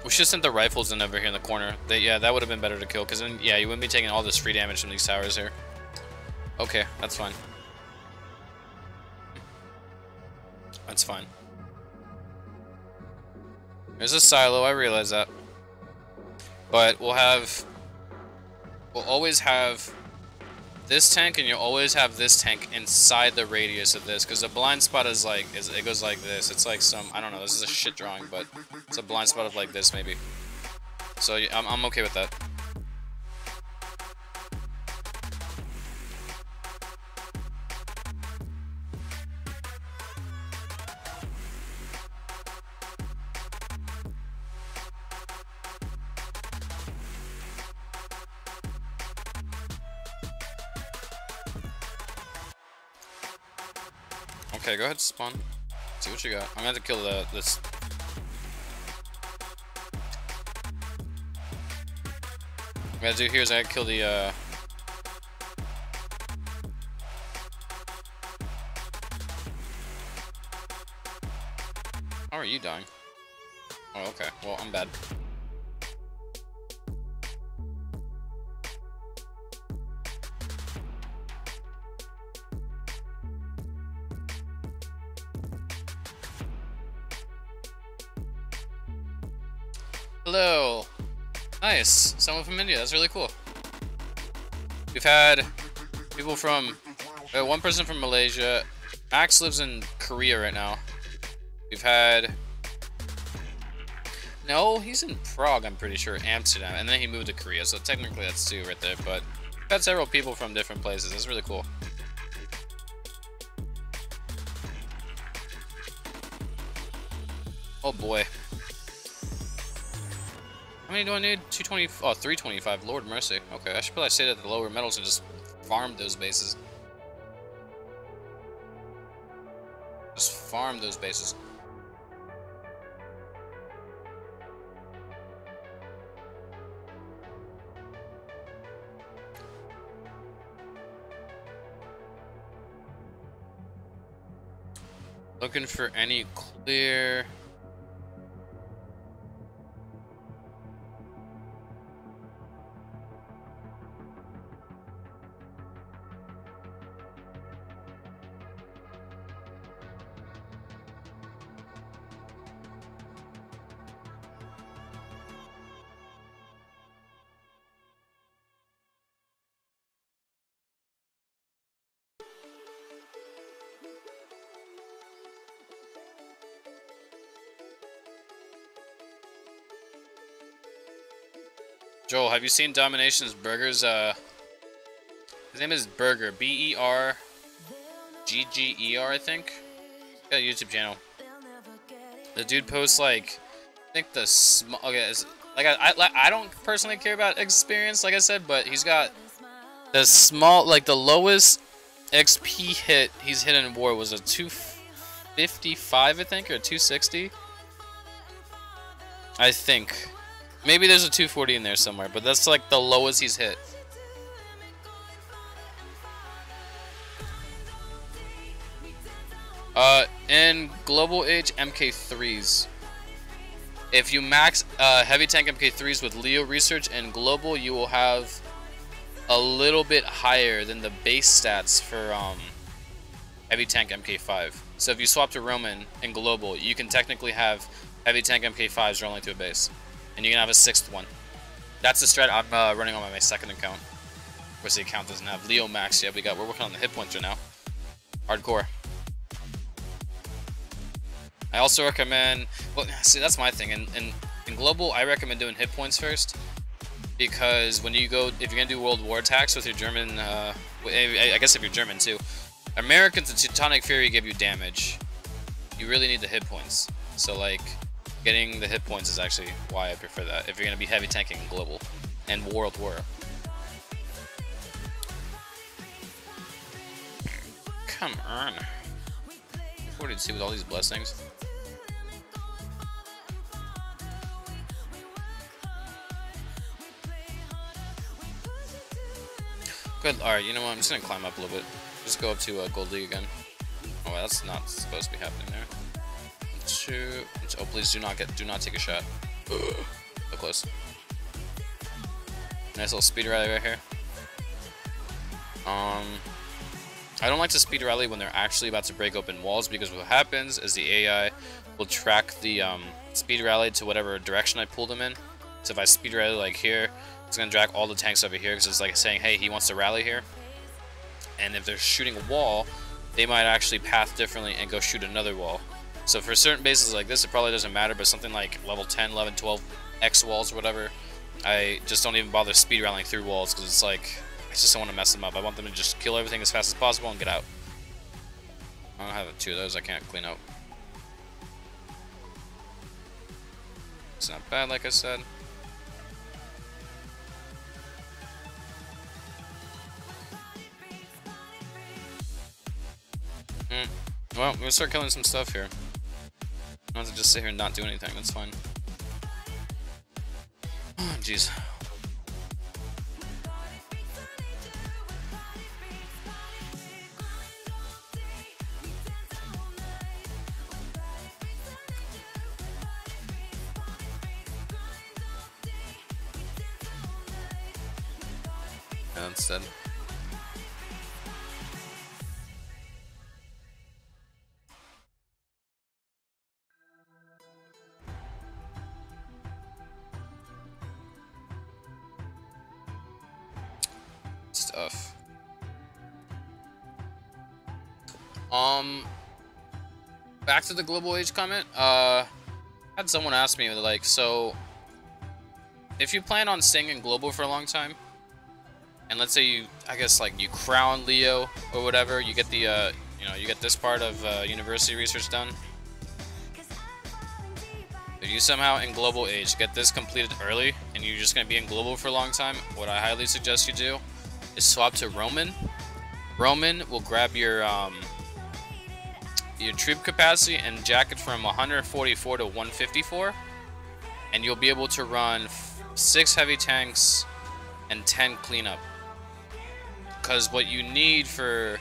we should send the rifles in over here in the corner. Yeah, that would have been better to kill, because then, yeah, you wouldn't be taking all this free damage from these towers here. Okay, that's fine. That's fine. There's a silo, I realize that. But we'll always have this tank, and you'll always have this tank inside the radius of this, because the blind spot is like, it goes like this. It's like some, I don't know, this is a shit drawing, but it's a blind spot of like this, maybe. So I'm okay with that. Okay, go ahead, spawn. See what you got. I'm gonna have to kill this. What I gotta do here is I gotta kill the How are you dying? Oh, okay. Well, I'm bad. Hello. Nice. Someone from India. That's really cool. We've had people from... one person from Malaysia. Max lives in Korea right now. We've had... No, he's in Prague, I'm pretty sure. Amsterdam. And then he moved to Korea. So technically that's two right there. But we've had several people from different places. That's really cool. Oh boy. How many do I need? 220. Oh, 325. Lord mercy. Okay, I should probably stay at the lower metals and just farm those bases. Just farm those bases. Looking for any clear... Joel, have you seen DomiNations Burger's, his name is Burger, B-E-R-G-G-E-R, I think? Got a YouTube channel. The dude posts, like, I think the small, okay, like, I don't personally care about experience, like I said, but he's got the small, like, the lowest XP hit he's hit in war was a 255, I think, or 260? I think. Maybe there's a 240 in there somewhere, but that's like the lowest he's hit. In Global Age, MK3s. If you max Heavy Tank MK3s with Leo Research and Global, you will have a little bit higher than the base stats for Heavy Tank MK5. So if you swap to Roman in Global, you can technically have Heavy Tank MK5s rolling to a base. And you can have a sixth one. That's the strat I'm running on my second account. Of course, the account doesn't have Leo Max yet. We're working on the hit points right now. Hardcore. I also recommend, well, see, that's my thing. In global, I recommend doing hit points first, because when you go, if you're gonna do World War attacks with your German, I guess if you're German too, Americans and Teutonic Fury give you damage. You really need the hit points. So like, getting the hit points is actually why I prefer that if you're gonna be heavy tanking in global and World War. Come on. 42 with all these blessings. Good. Alright, you know what? I'm just gonna climb up a little bit. Just go up to Gold League again. Oh, that's not supposed to be happening there. Let's shoot. Oh, please do not take a shot. So close. Nice little speed rally right here. I don't like to speed rally when they're actually about to break open walls, because what happens is the AI will track the speed rally to whatever direction I pull them in. So if I speed rally like here, it's going to drag all the tanks over here, because it's like saying, hey, he wants to rally here. And if they're shooting a wall, they might actually path differently and go shoot another wall. So for certain bases like this, it probably doesn't matter, but something like level 10, 11, 12 X walls or whatever, I just don't even bother speed rallying through walls, because it's like, I just don't want to mess them up. I want them to just kill everything as fast as possible and get out. I don't have two of those I can't clean out. It's not bad, like I said. Well, we're gonna start killing some stuff here. I don't have to just sit here and not do anything, that's fine. Oh, jeez. Yeah, that's dead. Stuff. Back to the global age comment. Had someone ask me, like, so if you plan on staying in global for a long time, and let's say you, I guess, like, you crown Leo or whatever, you get the you know, you get this part of university research done. If you somehow in global age get this completed early and you're just gonna be in global for a long time, what I highly suggest you do is swap to Roman. Roman will grab your troop capacity and jack it from 144 to 154, and you'll be able to run 6 heavy tanks and 10 cleanup. Because what you need for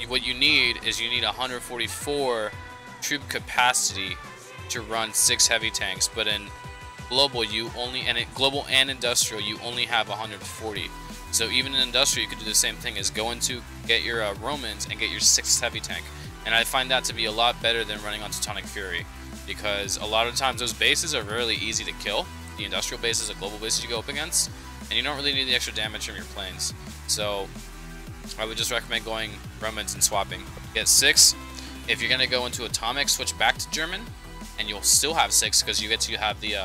what you need is you need 144 troop capacity to run 6 heavy tanks, but in global you only, and in global and industrial you only have 140. So even in industrial you could do the same thing, is go into get your Romans and get your 6th heavy tank. And I find that to be a lot better than running on Teutonic Fury, because a lot of times those bases are really easy to kill, the industrial bases, the global bases you go up against, and you don't really need the extra damage from your planes. So I would just recommend going Romans and swapping. Get 6. If you're gonna go into atomic, switch back to German, and you'll still have 6 because you get to have the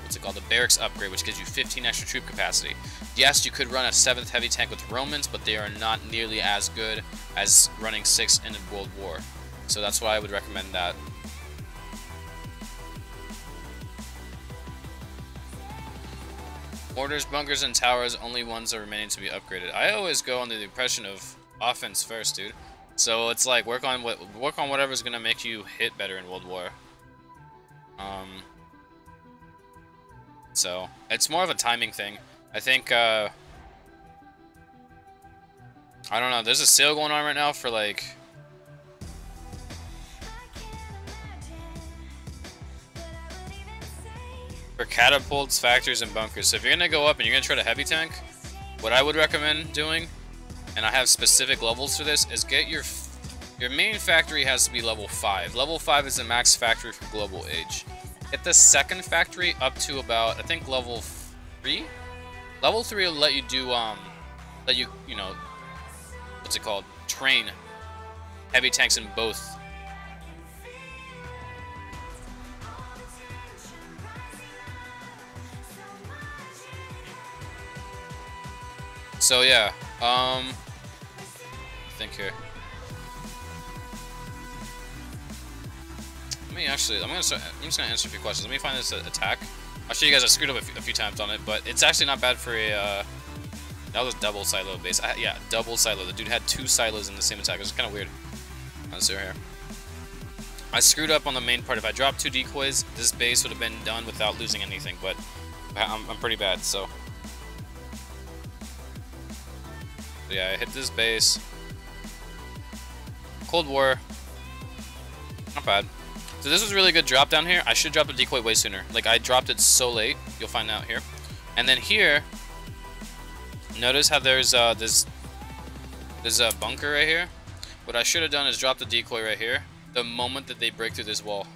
what's it called, the barracks upgrade, which gives you 15 extra troop capacity. Yes, you could run a 7th heavy tank with Romans, but they are not nearly as good as running 6 in World War. So that's why I would recommend that. Mortars, bunkers, and towers, only ones are remaining to be upgraded. I always go under the impression of offense first, dude. So it's like work on whatever's gonna make you hit better in World War. So it's more of a timing thing. I think I don't know. There's a sale going on right now for like catapults, factories, and bunkers. So if you're gonna go up and you're gonna try to heavy tank, what I would recommend doing, and I have specific levels for this, is get your main factory has to be level 5. Level 5 is the max factory for global age. Get the 2nd factory up to about, I think, level 3. Level 3 will let you do you know, what's it called, train heavy tanks in both So yeah, I think here. Let me actually, I'm just gonna answer a few questions. Let me find this attack. I'll show you guys I screwed up a few times on it, but it's actually not bad for a, that was double silo base. Yeah, double silo. The dude had 2 silos in the same attack. It was kind of weird. Let's see here. I screwed up on the main part. If I dropped 2 decoys, this base would have been done without losing anything, but I'm pretty bad, so. Yeah, I hit this base. Cold War. Not bad. So this was a really good drop down here. I should drop the decoy way sooner. Like, I dropped it so late. You'll find out here. And then here, notice how there's a bunker right here. What I should have done is drop the decoy right here the moment that they break through this wall.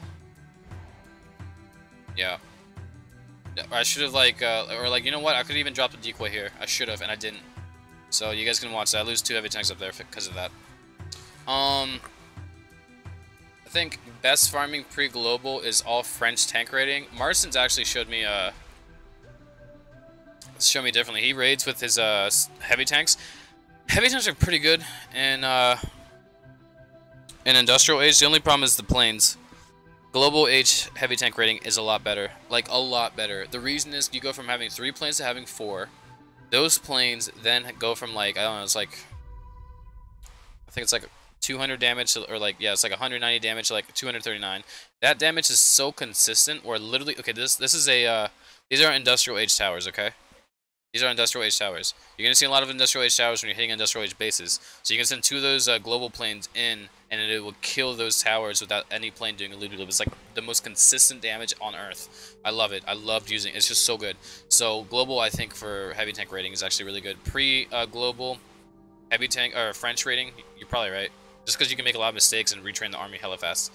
Yeah. I should have like, or like, you know what? I could even drop the decoy here. I should have, and I didn't. So you guys can watch that. I lose 2 heavy tanks up there because of that. I think best farming pre-global is all French tank raiding. Marston's actually showed me differently. He raids with his heavy tanks. Heavy tanks are pretty good in industrial age. The only problem is the planes. Global age heavy tank rating is a lot better. Like, a lot better. The reason is you go from having 3 planes to having 4. Those planes then go from, like, I don't know, it's like, I think it's like 200 damage to, or like, yeah, it's like 190 damage to like 239. That damage is so consistent where literally, okay, this is a, these are industrial age towers, okay? These are industrial age towers. You're going to see a lot of industrial age towers when you're hitting industrial age bases. So you can send 2 of those global planes in, and it will kill those towers without any plane doing a loop. It's like the most consistent damage on Earth. I love it. I loved using it. It's just so good. So global, I think, for heavy tank rating is actually really good. Pre-global heavy tank, or French rating, you're probably right. Just because you can make a lot of mistakes and retrain the army hella fast.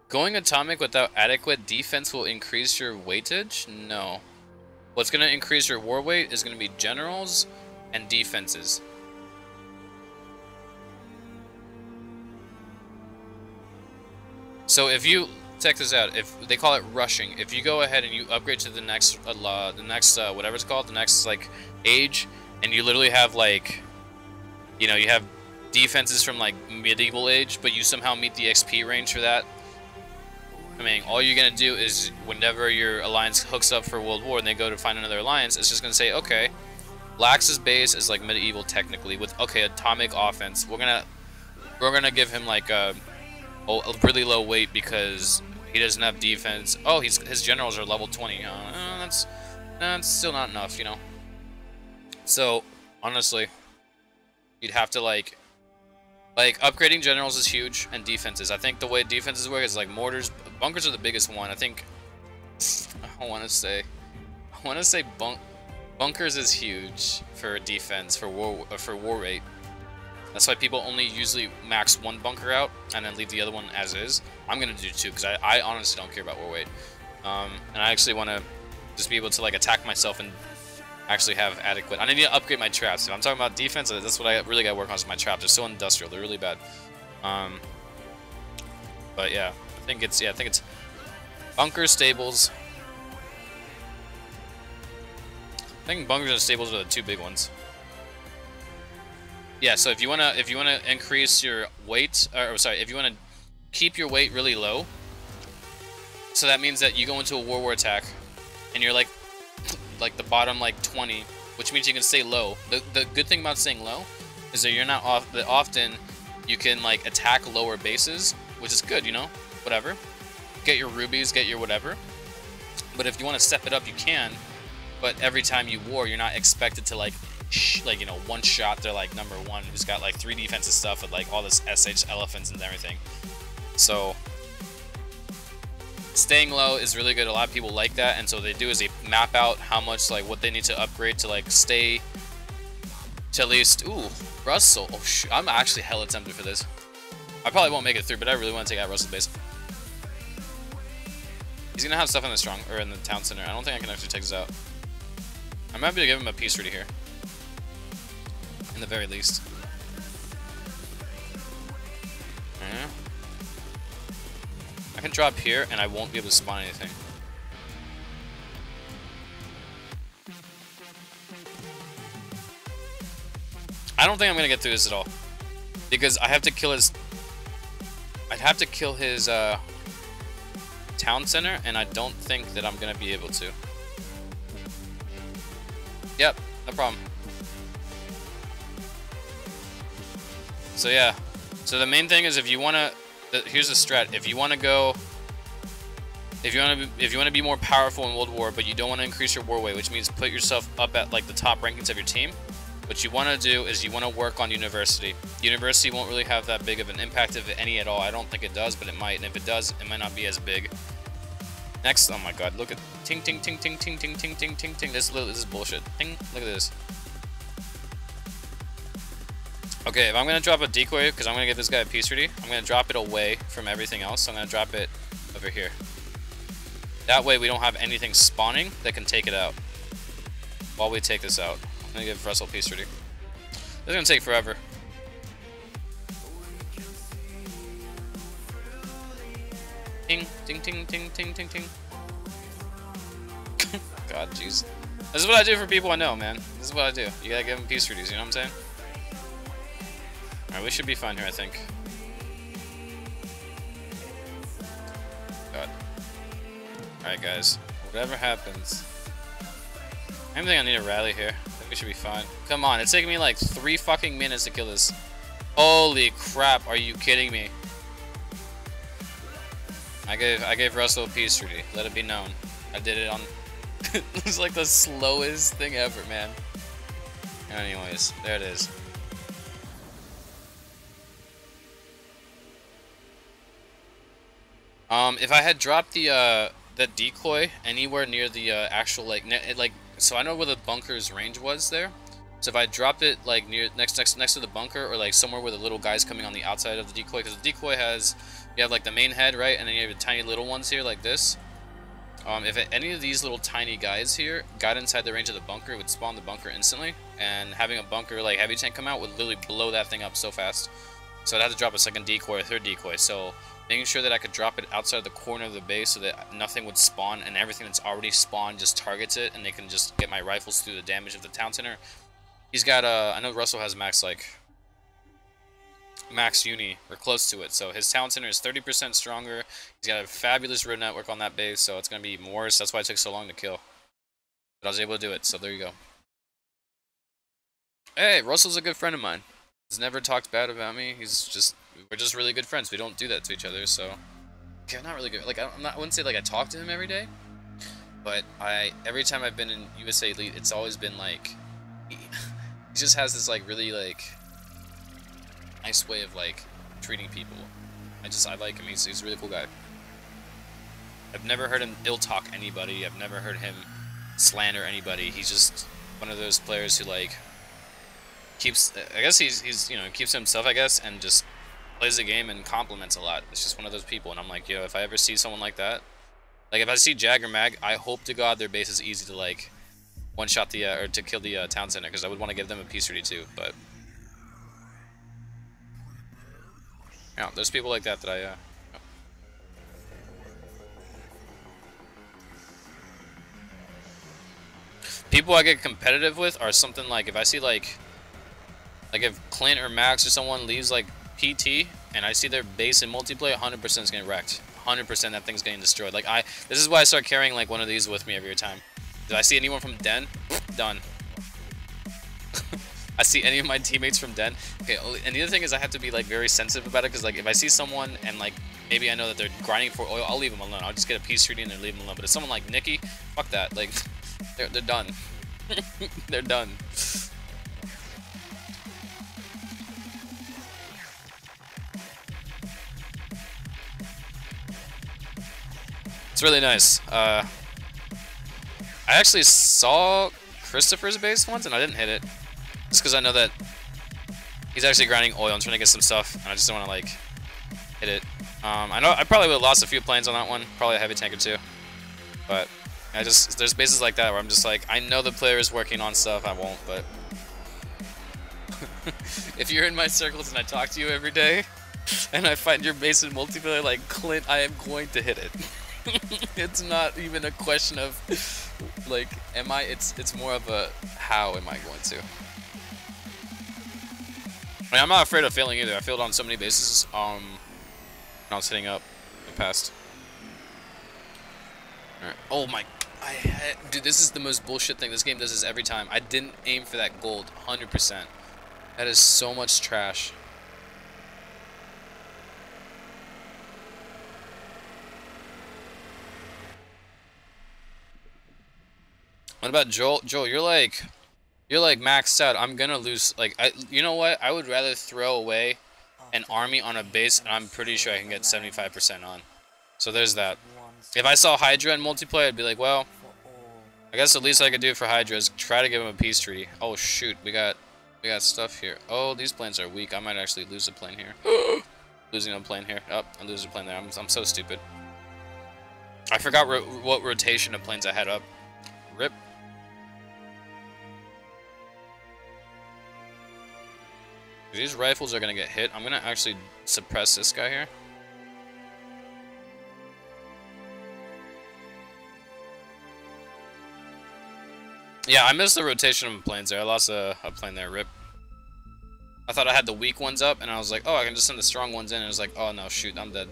Going atomic without adequate defense will increase your weightage? No. What's going to increase your war weight is going to be generals and defenses. So if you, check this out, if they call it rushing, if you go ahead and you upgrade to the next whatever it's called, the next like age, and you literally have like, you know, you have defenses from like medieval age, but you somehow meet the XP range for that, I mean, all you're going to do is whenever your alliance hooks up for World War and they go to find another alliance, it's just going to say, okay, Lax's base is like medieval technically with, okay, atomic offense. We're gonna give him like a really low weight because he doesn't have defense. Oh, his generals are level 20. That's still not enough, you know. So honestly, you'd have to like upgrading generals is huge, and defenses. I think the way defenses work is like mortars. Bunkers are the biggest one. I think I want to say bunkers is huge for defense for war rate. That's why people only usually max 1 bunker out and then leave the other one as is. I'm gonna do 2 because I honestly don't care about war weight, and I actually want to just be able to like attack myself and actually have adequate. I need to upgrade my traps. If I'm talking about defense, that's what I really got to work on. Is my traps. They're so industrial. They're really bad. But yeah, I think it's bunkers, stables. I think bunkers and stables are the 2 big ones. Yeah, so if you wanna increase your weight, or sorry, if you wanna keep your weight really low, so that means that you go into a war attack, and you're like the bottom like 20, which means you can stay low. The good thing about staying low is that you're not often you can like attack lower bases, which is good, you know, whatever. Get your rubies, get your whatever. But if you want to step it up, you can. But every time you war, you're not expected to like you know, one shot they're like number 1 who's got like 3 defensive stuff with like all this SH elephants and everything. So staying low is really good. A lot of people like that, and so they do is they map out how much like what they need to upgrade to like stay to at least. Ooh, Russell. Oh shoot, I'm actually hella tempted for this. I probably won't make it through, but I really want to take out Russell's base. He's gonna have stuff in the strong or in the town center. I don't think I can actually take this out. I might be able to give him a peace treaty here. in the very least. Yeah. I can drop here and I won't be able to spawn anything. I don't think I'm gonna get through this at all, because I have to kill his. I'd have to kill his town center, and I don't think that I'm gonna be able to. Yep, no problem. So yeah, so the main thing is if you wanna, here's the strat. If you wanna go, if you wanna be more powerful in World War, but you don't want to increase your war weight, which means put yourself up at like the top rankings of your team. What you want to do is you want to work on university. University won't really have that big of an impact, if any at all. I don't think it does, but it might. And if it does, it might not be as big. Next, oh my god, look at ting ting ting ting ting ting ting ting ting ting. This is bullshit. Ting, look at this. Okay, if I'm gonna drop a decoy, because I'm gonna give this guy a peace treaty, I'm gonna drop it away from everything else. So I'm gonna drop it over here. That way we don't have anything spawning that can take it out while we take this out. I'm gonna give Russell peace treaty. This is gonna take forever. Ting, ting, ting, ting, ting, ting, ting. God, jeez. This is what I do for people I know, man. This is what I do. You gotta give them peace treaties, you know what I'm saying? Alright, we should be fine here, I think. God. Alright, guys. Whatever happens. I think I need a rally here. I think we should be fine. Come on, it's taking me like 3 fucking minutes to kill this. Holy crap, are you kidding me? I gave Russell a peace treaty. Let it be known. I did it on... It was like the slowest thing ever, man. Anyways, there it is. If I had dropped the decoy anywhere near the actual so I know where the bunker's range was there. So if I dropped it like near next to the bunker, or like somewhere where the little guy's coming on the outside of the decoy, because the decoy has, you have like the main head, right, and then you have the tiny little ones here like this. If any of these little tiny guys here got inside the range of the bunker, it would spawn the bunker instantly, and having a bunker like heavy tank come out would literally blow that thing up so fast. So I'd have to drop a second decoy or third decoy. So making sure that I could drop it outside the corner of the base so that nothing would spawn, and everything that's already spawned just targets it, and they can just get my rifles through the damage of the town center. He's got I know Russell has max uni, or close to it, so his town center is 30% stronger. He's got a fabulous road network on that base, so it's going to be even worse. That's why it took so long to kill. But I was able to do it, so there you go. Hey, Russell's a good friend of mine. He's never talked bad about me. We're just really good friends. We don't do that to each other, so... Okay, not really good. Like, I wouldn't say like I talk to him every day, but every time I've been in USA Elite, it's always been like... He just has this like really like nice way of like treating people. I like him. He's a really cool guy. I've never heard him ill talk anybody. I've never heard him slander anybody. He's just one of those players who like keeps, I guess he's you know, keeps to himself, I guess, and just plays the game and compliments a lot. It's just one of those people, and I'm like, yo, if I ever see someone like that, like if I see Jag or Mag, I hope to God their base is easy to like one-shot the, or to kill the town center, because I would want to give them a peace treaty too, but... Yeah, there's people like that I, People I get competitive with are something like, if I see like if Clint or Max or someone leaves like PT, and I see their base in multiplayer, 100% is getting wrecked. 100% that thing's getting destroyed. Like this is why I start carrying like one of these with me every time. If I see anyone from Den, done. I see any of my teammates from Den. Okay, and the other thing is I have to be like very sensitive about it, because like if I see someone and like maybe I know that they're grinding for oil, I'll leave them alone. I'll just get a peace treaty and then leave them alone. But if someone like Nikki, fuck that. Like they're done. They're done. It's really nice. I actually saw Christopher's base once and I didn't hit it. Just because I know that he's actually grinding oil and trying to get some stuff, and I just don't want to like hit it. I know I probably would have lost a few planes on that one, probably a heavy tank or two. But there's bases like that where I'm just like, I know the player is working on stuff, I won't, but If you're in my circles and I talk to you every day, and I find your base in multiplayer like Clint, I am going to hit it. It's not even a question of like, am I? It's more of a how am I going to? I mean, I'm not afraid of failing either. I failed on so many bases. When I was hitting up in the past. All right. Oh my. Dude, this is the most bullshit thing. This game does this every time. I didn't aim for that gold, 100%. That is so much trash. What about Joel? Joel, you're like maxed out. I'm gonna lose. Like, you know what? I would rather throw away an army on a base, and I'm pretty sure I can get 75% on. So there's that. If I saw Hydra in multiplayer, I'd be like, well, I guess the least I could do for Hydra is try to give him a peace treaty. Oh shoot, we got stuff here. Oh, these planes are weak. I might actually lose a plane here. Losing a plane here. Oh, I lose a plane there. I'm so stupid. I forgot what rotation of planes I had up. Rip. These rifles are gonna get hit. I'm gonna actually suppress this guy here. Yeah, I missed the rotation of planes there. I lost a plane there. Rip. I thought I had the weak ones up, and I was like, oh, I can just send the strong ones in. And it was like, oh no, shoot, I'm dead.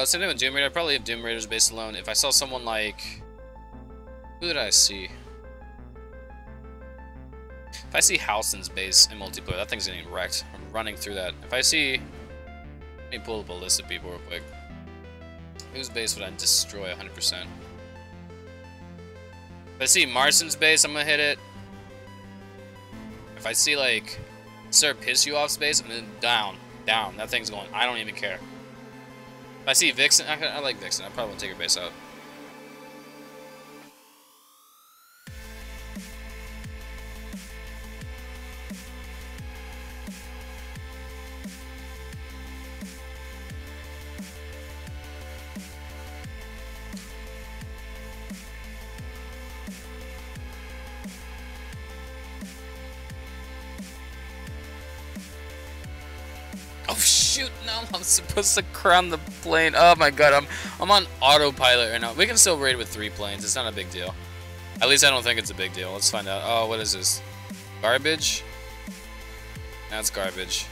Same thing with Doom Raider. I'd probably leave Doom Raider's base alone. If I saw someone like, who did I see? If I see Halson's base in multiplayer, that thing's getting wrecked. I'm running through that. If I see, let me pull up a list of people real quick. Whose base would I destroy 100%? If I see Marston's base, I'm gonna hit it. If I see like Sir Piss You Off's base, I'm gonna down. That thing's going. I don't even care. If I see Vixen, I like Vixen. I probably won't take her base out. Oh shoot, no, I'm supposed to crown the plane. Oh my god, I'm on autopilot right now. We can still raid with 3 planes, it's not a big deal. At least I don't think it's a big deal. Let's find out. Oh, what is this? Garbage? That's garbage.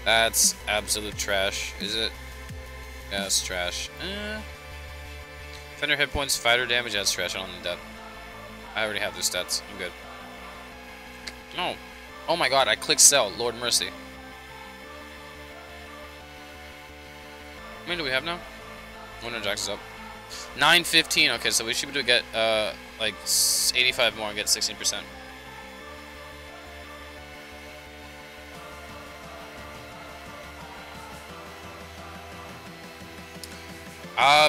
That's absolute trash. Is it? Yeah, it's trash. Defender hit points, fighter damage, that's trash. I don't need that. I already have those stats. I'm good. No. Oh my god, I clicked sell. Lord mercy. How many do we have now? Winter Jax is up. 915. Okay, so we should be able to get like 85 more and get 16%.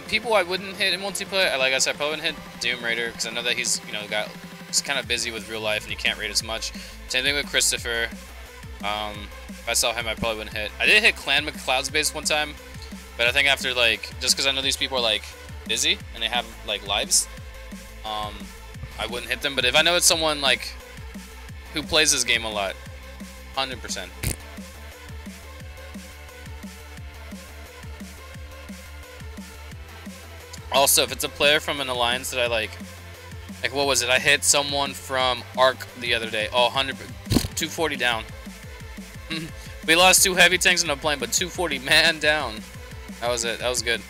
People I wouldn't hit in multiplayer. Like I said, I probably wouldn't hit Doom Raider because I know that he's he's kind of busy with real life and he can't raid as much. Same thing with Christopher. If I saw him, I probably wouldn't hit. I did hit Clan McCloud's base one time. But I think after, like, just because I know these people are, like, busy and they have, like, lives, I wouldn't hit them. But if I know it's someone, like, who plays this game a lot, 100%. Also, if it's a player from an alliance that I, like, what was it? I hit someone from Arc the other day. Oh, 240 down. We lost 2 heavy tanks in a plane, but 240 man down. That was it. That was good.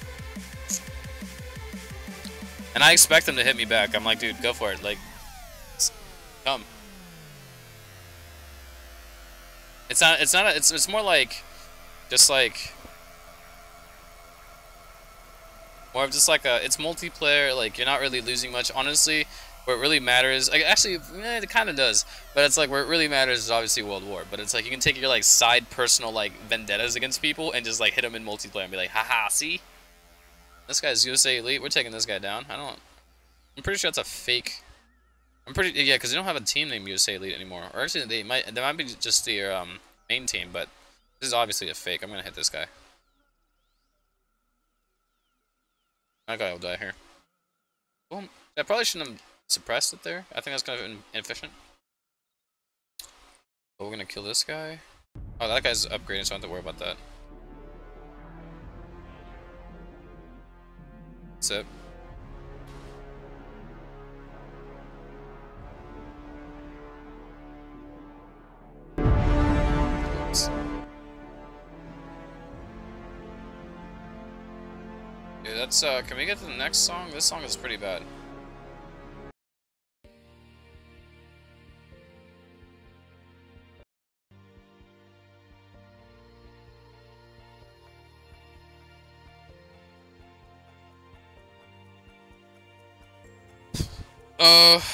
And I expect them to hit me back. I'm like, dude, go for it. Like, come. It's more like, just like, more of just like it's multiplayer. Like, you're not really losing much. Honestly, where it really matters, like, actually, it kind of does. But it's like, where it really matters is obviously World War. But it's like, you can take your, like, side personal, like, vendettas against people and just, like, hit them in multiplayer and be like, haha, see? This guy's USA Elite. We're taking this guy down. I'm pretty sure that's a fake. Yeah, because they don't have a team named USA Elite anymore. Or actually, they might be just their, main team, but this is obviously a fake. I'm gonna hit this guy. That guy will die here. Boom. I probably shouldn't have suppressed it there. I think that's kind of inefficient. But we're gonna kill this guy. Oh, that guy's upgrading, so I don't have to worry about that. That's it. Oops. Dude, that's can we get to the next song? This song is pretty bad.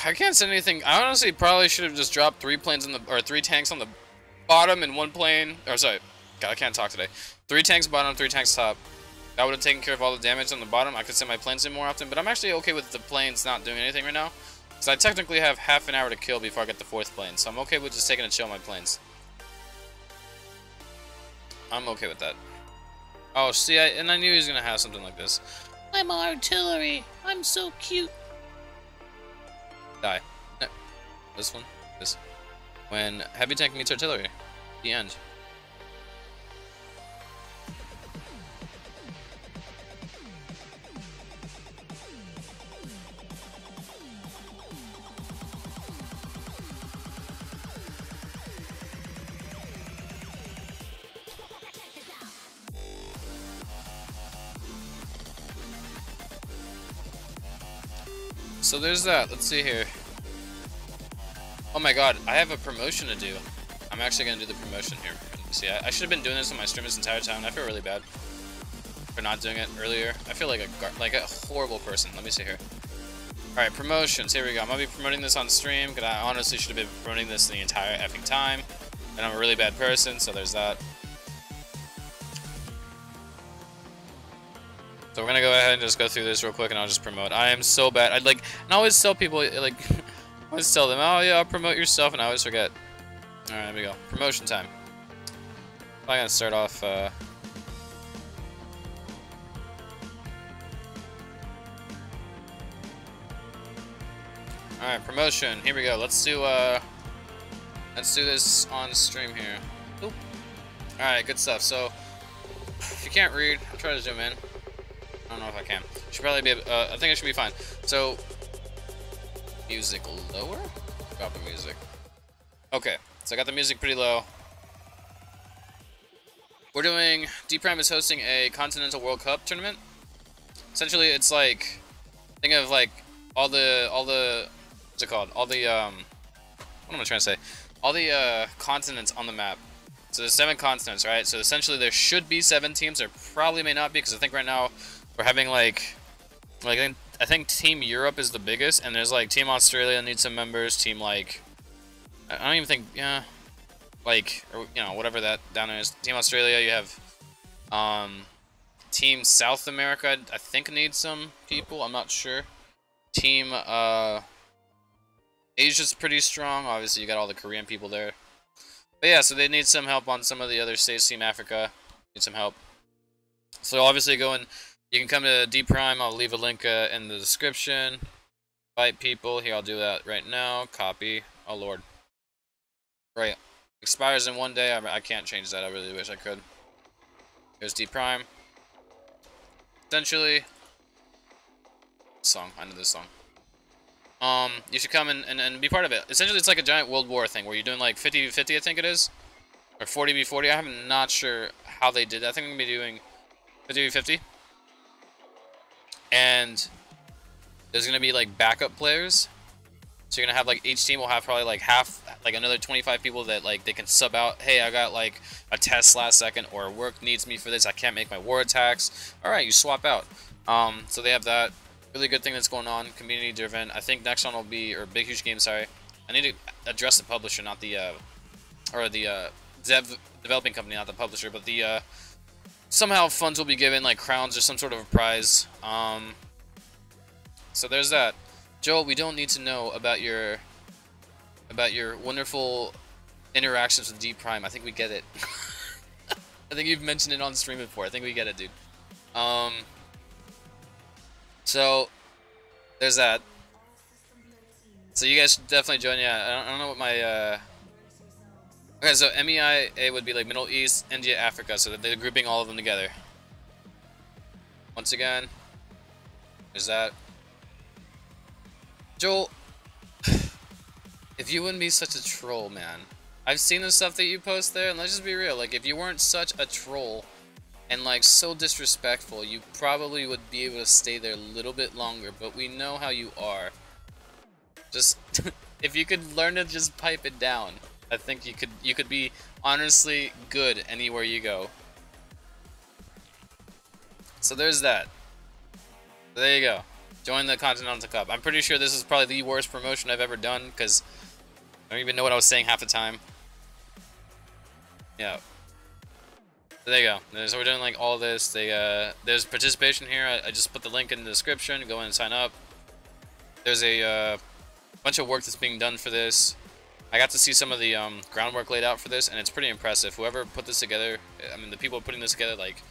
I can't say anything. I honestly probably should have just dropped 3 planes on the, or 3 tanks on the bottom and 1 plane, or sorry, God, I can't talk today. 3 tanks bottom, 3 tanks top. That would have taken care of all the damage on the bottom. I could send my planes in more often, but I'm actually okay with the planes not doing anything right now. Because I technically have half an hour to kill before I get the 4th plane, so I'm okay with just taking a chill on my planes. I'm okay with that. Oh, see, and I knew he was going to have something like this. I'm artillery. I'm so cute. Die. No. This one. This. When heavy tank meets artillery. The end. So there's that. Let's see here. Oh my god, I have a promotion to do. I'm actually going to do the promotion here. See, I should have been doing this on my stream this entire time. I feel really bad for not doing it earlier. I feel like a horrible person. Let me see here. Alright, promotions. Here we go. I'm going to be promoting this on stream, because I honestly should have been promoting this the entire effing time. And I'm a really bad person, so there's that. So we're gonna go ahead and just go through this real quick, and I'll just promote. I am so bad. I'd like, and I always tell people, like, I always tell them, oh yeah, I'll promote yourself, and I always forget. All right, here we go. Promotion time. I'm gonna start off. All right, promotion. Here we go. Let's do this on stream here. Oop. All right, good stuff. So if you can't read, I'll try to zoom in. I don't know if I can. Should probably be. I think it should be fine. So, music lower. Drop the music. Okay, so I got the music pretty low. We're doing. D Prime is hosting a Continental World Cup tournament. Essentially, it's like, think of like all the what's it called? All the what am I trying to say? All the continents on the map. So there's 7 continents, right? So essentially, there should be 7 teams. There probably may not be, because I think right now we're having like I think Team Europe is the biggest, and there's like Team Australia needs some members. Team like I don't even think like, or, you know, whatever that down there is. Team Australia, you have Team South America, I think needs some people. I'm not sure. Team Asia's pretty strong. Obviously, you got all the Korean people there. But yeah, so they need some help on some of the other states. Team Africa need some help. So obviously, you can come to D Prime. I'll leave a link in the description. Invite people. Here, I'll do that right now. Copy. Oh lord. Right. Expires in 1 day. I can't change that. I really wish I could. Here's D Prime. Essentially, song. I know this song. You should come and be part of it. Essentially, it's like a giant World War thing where you're doing like 50v50, I think it is, or 40v40. I'm not sure how they did that. I think I'm gonna be doing 50v50, and there's gonna be like backup players. So you're gonna have like each team will have probably like another 25 people that like they can sub out. Hey, I got like a test last second, or work needs me for this. I can't make my war attacks. All right, you swap out. So they have that. Really good thing that's going on, community driven. I think next one will be, or Big Huge Game, sorry. I need to address the publisher, not the, developing company, not the publisher, but the, somehow funds will be given, like crowns or some sort of a prize. So there's that. Joel, we don't need to know about your wonderful interactions with D Prime. I think we get it. I think you've mentioned it on stream before. I think we get it, dude. So, there's that. So you guys should definitely join. Yeah, I don't know what my okay, so MEIA would be like Middle East, India, Africa. So they're grouping all of them together. Once again, there's that. Joel, if you wouldn't be such a troll, man. I've seen the stuff that you post there, and let's just be real. Like, if you weren't such a troll and like so disrespectful, you probably would be able to stay there a little bit longer. But we know how you are. Just if you could learn to just pipe it down, I think you could be honestly good anywhere you go. So there's that. There you go. Join the Continental Cup. I'm pretty sure this is probably the worst promotion I've ever done because I don't even know what I was saying half the time. Yeah. So there you go. So we're doing like all this. There's participation here. I just put the link in the description. Go in and sign up. There's a bunch of work that's being done for this. I got to see some of the groundwork laid out for this, and it's pretty impressive. Whoever put this together, I mean, the people putting this together, like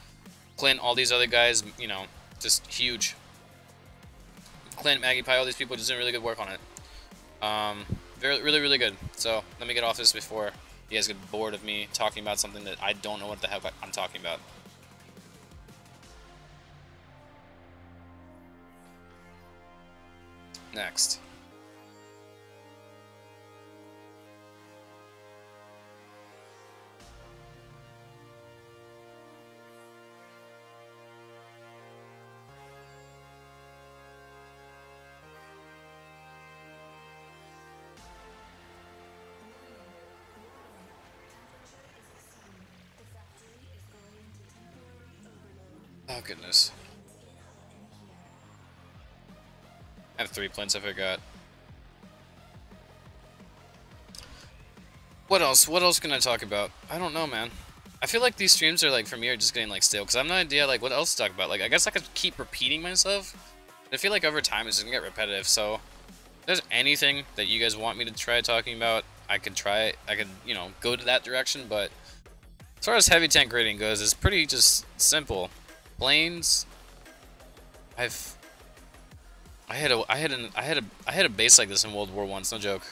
Clint, all these other guys, you know, just huge. Clint, Maggie Pie, all these people just doing really good work on it. Really, really good. So let me get off this before you guys get bored of me talking about something that I don't know what the heck I'm talking about. Next. Oh goodness. I have 3 plints, I forgot. What else? What else can I talk about? I don't know, man. I feel like these streams are like, for me, are just getting like stale, because I have no idea like what else to talk about. Like, I guess I could keep repeating myself, but I feel like over time it's just gonna get repetitive. So if there's anything that you guys want me to try talking about, I could try it. I could, you know, go to that direction, but as far as heavy tank rating goes, it's pretty just simple. Planes, I had a base like this in World War I, no joke.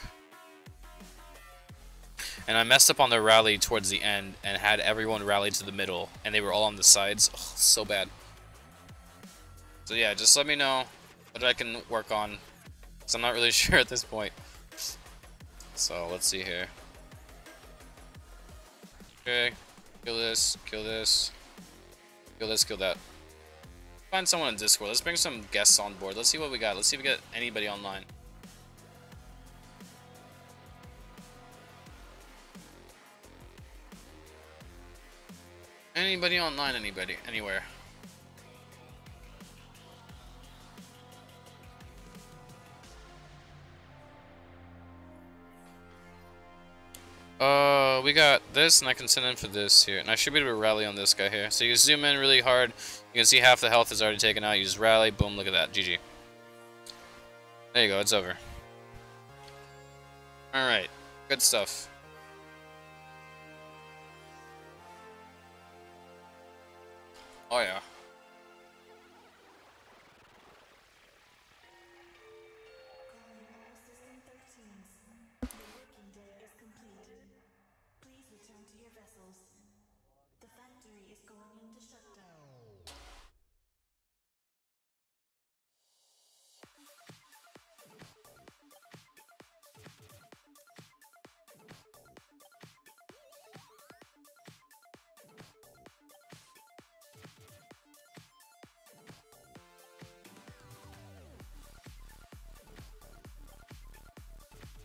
And I messed up on the rally towards the end and had everyone rally to the middle, and they were all on the sides. Oh, so bad. So yeah, just let me know what I can work on, because I'm not really sure at this point. So let's see here. Okay, kill this, kill this. Kill this, kill that. Find someone in Discord. Let's bring some guests on board. Let's see what we got. Let's see if we get anybody online. Anybody online, anybody, anywhere. We got this, and I can send in for this here. And I should be able to rally on this guy here. So you zoom in really hard. You can see half the health is already taken out. You just rally, boom, look at that. GG. There you go, it's over. Alright, good stuff. Oh yeah.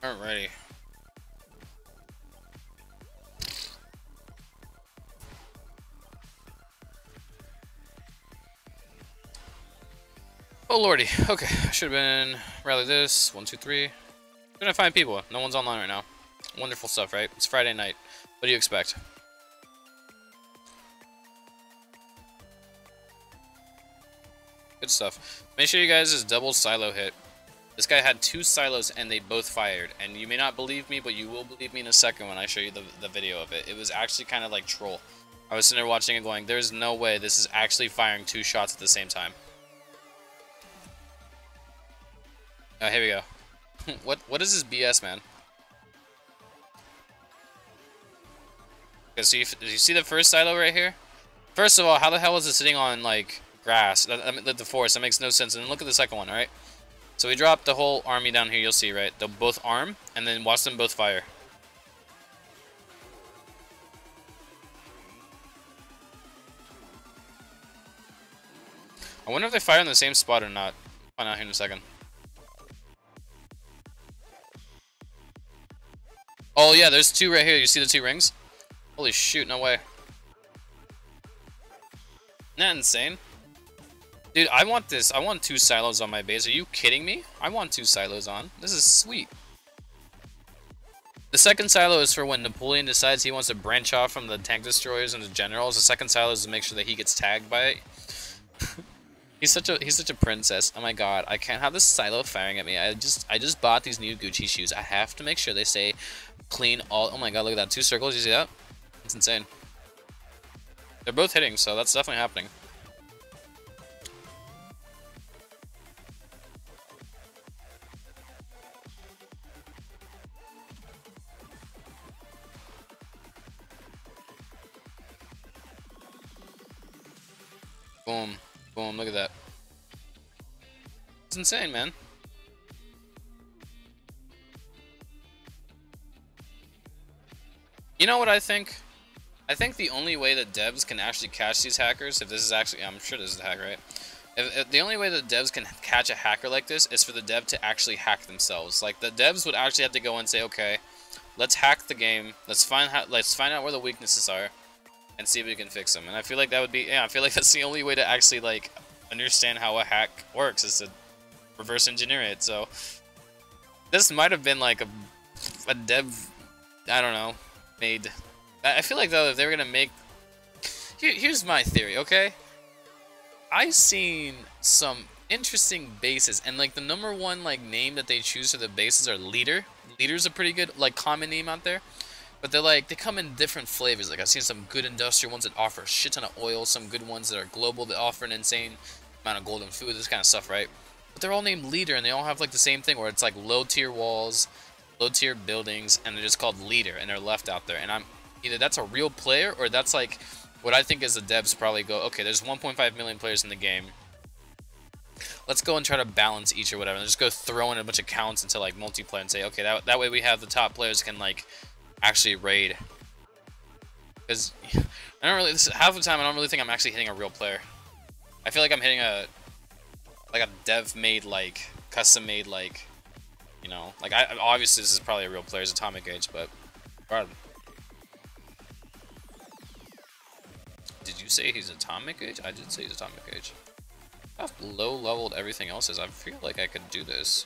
Alrighty. Oh lordy. Okay, I should have been rally this. 1, 2, 3. Gonna find people. No one's online right now. Wonderful stuff, right? It's Friday night. What do you expect? Good stuff. Make sure you guys just double silo hit. This guy had 2 silos and they both fired. And you may not believe me, but you will believe me in a second when I show you the video of it. It was actually kind of like troll. I was sitting there watching it going, there's no way this is actually firing 2 shots at the same time. Here we go. What is this BS, man? Okay, so you see the first silo right here? First of all, how the hell is it sitting on, like, grass? I mean, the forest, that makes no sense. And then look at the second one, alright? So we dropped the whole army down here, you'll see, right? They'll both arm, and then watch them both fire. I wonder if they fire in the same spot or not. Find out here in a second. Oh yeah, there's two right here. You see the two rings? Holy shoot, no way. Isn't that insane? Dude, I want this. I want 2 silos on my base. Are you kidding me? I want 2 silos on. This is sweet. The second silo is for when Napoleon decides he wants to branch off from the tank destroyers and the generals. The second silo is to make sure that he gets tagged by it. He's such a princess. Oh my god, I can't have this silo firing at me. I just bought these new Gucci shoes. I have to make sure they say clean all. Oh my god, look at that. 2 circles. You see that? It's insane. They're both hitting, so that's definitely happening. Boom. Boom, look at that. It's insane, man. You know what I think? I think the only way that devs can actually catch these hackers, if this is actually, I'm sure this is a hack, right? If the only way that devs can catch a hacker like this is for the dev to actually hack themselves. Like, the devs would actually have to go and say, okay, let's hack the game, let's find out where the weaknesses are, and see if we can fix them. And I feel like that would be, yeah, I feel like that's the only way to actually, like, understand how a hack works, is to reverse engineer it. So this might have been like a dev, I don't know, made. I feel like, though, if they were gonna make, here's my theory, okay? I've seen some interesting bases, and like the #1 like name that they choose for the bases are Leader. Leader's a pretty good like common name out there. But they come in different flavors. Like, I've seen some good industrial ones that offer a shit ton of oil, some good ones that are global that offer an insane amount of golden food, this kind of stuff, right? But they're all named Leader, and they all have like the same thing, where it's like low tier walls, low tier buildings, and they're just called Leader, and they're left out there. And I'm either that's a real player, or that's like what I think is the devs probably go, okay, there's 1.5 million players in the game. Let's go and try to balance each or whatever, and just go throw in a bunch of counts into like multiplayer and say, okay, that way we have the top players can like actually raid. Because I don't really, half the time I don't really think I'm actually hitting a real player. I feel like I'm hitting a dev made, like custom made, like, you know, like obviously this is probably a real player's Atomic Age, but God. Did you say he's Atomic Age? I did say he's Atomic Age. How low leveled everything else is. I feel like I could do this.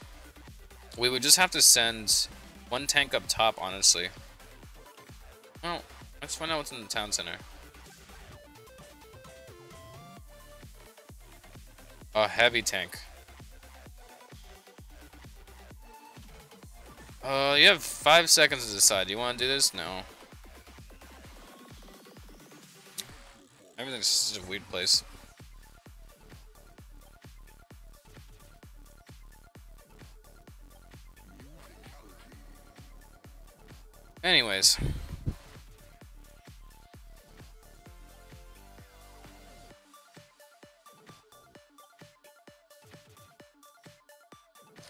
We would just have to send 1 tank up top, honestly. Oh, let's find out what's in the town center. A heavy tank. You have 5 seconds to decide. Do you want to do this? No. Everything's such a weird place. Anyways.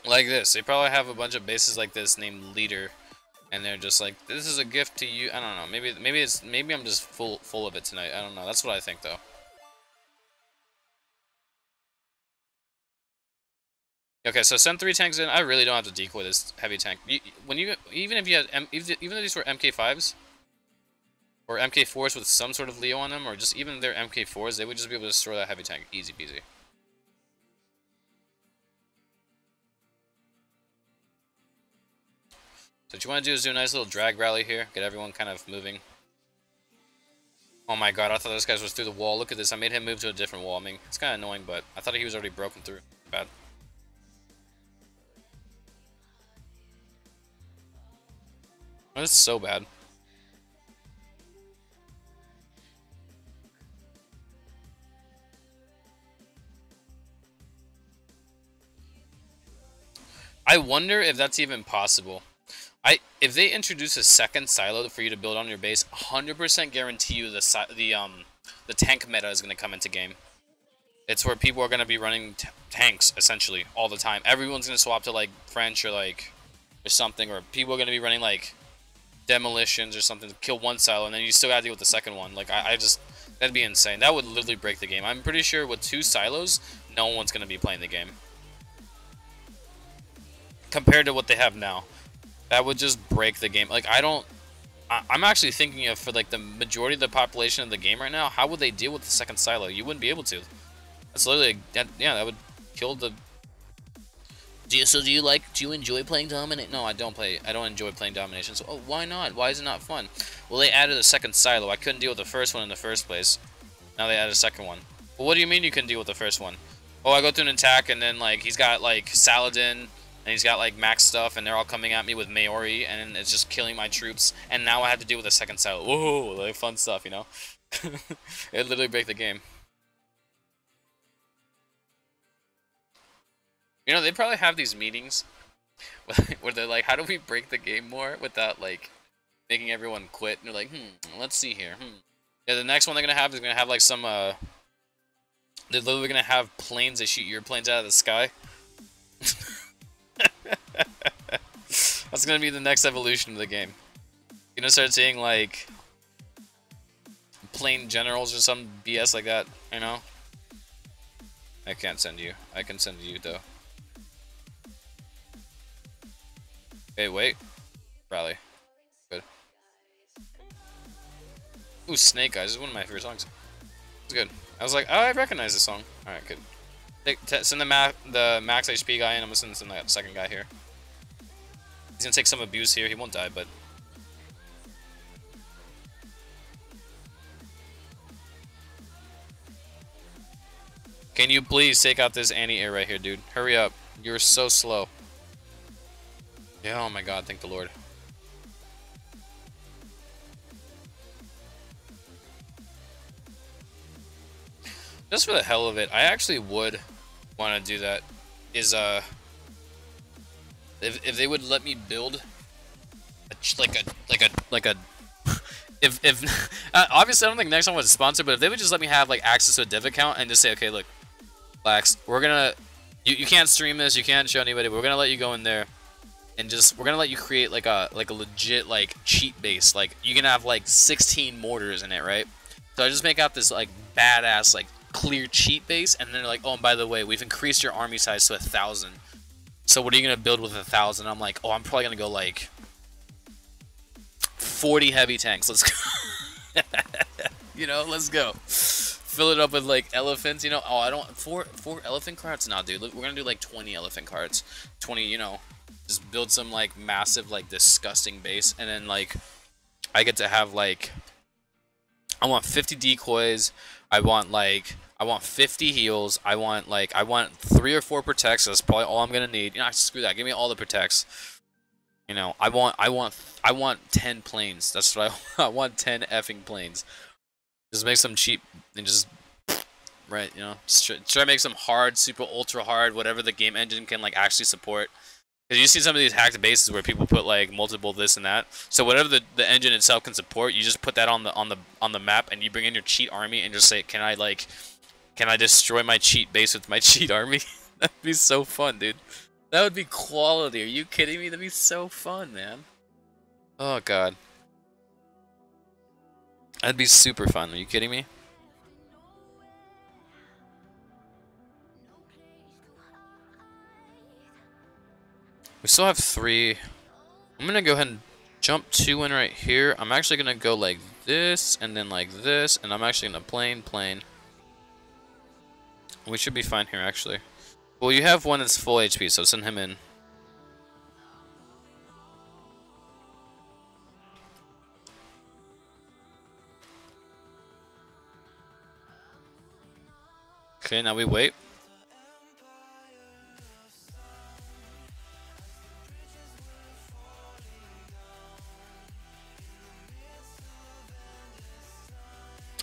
Like this. They probably have a bunch of bases like this named Leader, and they're just like, this is a gift to you. I don't know. Maybe I'm just full of it tonight. I don't know. That's what I think, though. Okay, so send 3 tanks in. I really don't have to decoy this heavy tank. Even if you had even if these were MK5s or MK4s with some sort of Leo on them, or just even their MK4s, they would just be able to destroy that heavy tank easy peasy. So what you want to do is do a nice little drag rally here, get everyone kind of moving. Oh my god, I thought this guy was through the wall. Look at this, I made him move to a different wall. I mean, it's kind of annoying, but I thought he was already broken through. Bad. Oh, this is so bad. I wonder if that's even possible. If they introduce a second silo for you to build on your base, 100% guarantee you the tank meta is going to come into game. It's where people are going to be running tanks essentially all the time. Everyone's going to swap to like French or like or something, or people are going to be running like demolitions or something to kill one silo, and then you still got to deal with the second one. Like I just that'd be insane. That would literally break the game. I'm pretty sure with 2 silos, no one's going to be playing the game compared to what they have now. That would just break the game. Like I'm actually thinking of, for like the majority of the population of the game right now, how would they deal with the second silo? You wouldn't be able to. That's literally yeah, that would kill the. Do you enjoy playing Dominate? No, I don't enjoy playing Dominations. Oh, why not? Why is it not fun? Well, they added a second silo. I couldn't deal with the first one in the first place. Now they added a second one. Well, what do you mean you couldn't deal with the first one? Oh, I go through an attack and then like he's got like Saladin. And he's got like max stuff, and they're all coming at me with Maori, and it's just killing my troops. And now I have to deal with a second silo. Whoa, like fun stuff, you know? It literally break the game. You know, they probably have these meetings where they're like, how do we break the game more without like making everyone quit? And they're like, let's see here. Yeah, the next one they're gonna have is gonna have like some they're literally gonna have planes that shoot your planes out of the sky. That's gonna be the next evolution of the game. You're gonna start seeing like plane generals or some BS like that, you know? I can't send you. I can send you though. Hey, wait. Rally. Good. Ooh, Snake Eyes is one of my favorite songs. It's good. I was like, oh, I recognize this song. Alright, good. Send the max HP guy in. I'm gonna send the second guy here. He's gonna take some abuse here. He won't die, but can you please take out this anti-air right here, dude? Hurry up. You're so slow. Yeah, oh my god, thank the Lord. Just for the hell of it, I actually would want to do that. Is if they would let me build if obviously I don't think next one was sponsored, but if they would just let me have like access to a dev account and just say, okay, look, Lax, we're gonna you can't stream this, you can't show anybody, but we're gonna let you go in there and just we're gonna let you create like a legit like cheat base. Like you can have like 16 mortars in it, right? So I just make out this like badass like clear cheat base, and then they're like, oh, and by the way, we've increased your army size to 1,000. So what are you gonna build with 1,000? I'm like, oh, I'm probably gonna go like 40 heavy tanks. Let's go. You know, let's go. Fill it up with like elephants. You know, oh, I don't four elephant carts. Nah, dude, look, we're gonna do like 20 elephant carts. 20, you know, just build some like massive, like disgusting base, and then like I get to have like I want 50 decoys. I want 50 heals. I want 3 or 4 protects. That's probably all I'm gonna need. You know, screw that. Give me all the protects. You know, I want 10 planes. That's what I want 10 effing planes. Just make some cheap and just right. You know, just try to make some hard, super ultra hard, whatever the game engine can like actually support. Because you see some of these hacked bases where people put like multiple this and that. So whatever the engine itself can support, you just put that on the map, and you bring in your cheat army and just say, can I destroy my cheat base with my cheat army? That'd be so fun, dude. That would be quality. Are you kidding me? That'd be so fun, man. Oh god. That'd be super fun. Are you kidding me? We still have 3. I'm gonna go ahead and jump 2 in right here. I'm actually gonna go like this and then like this, and I'm actually gonna plane. We should be fine here, actually. Well, you have one that's full HP, so send him in. Okay, now we wait.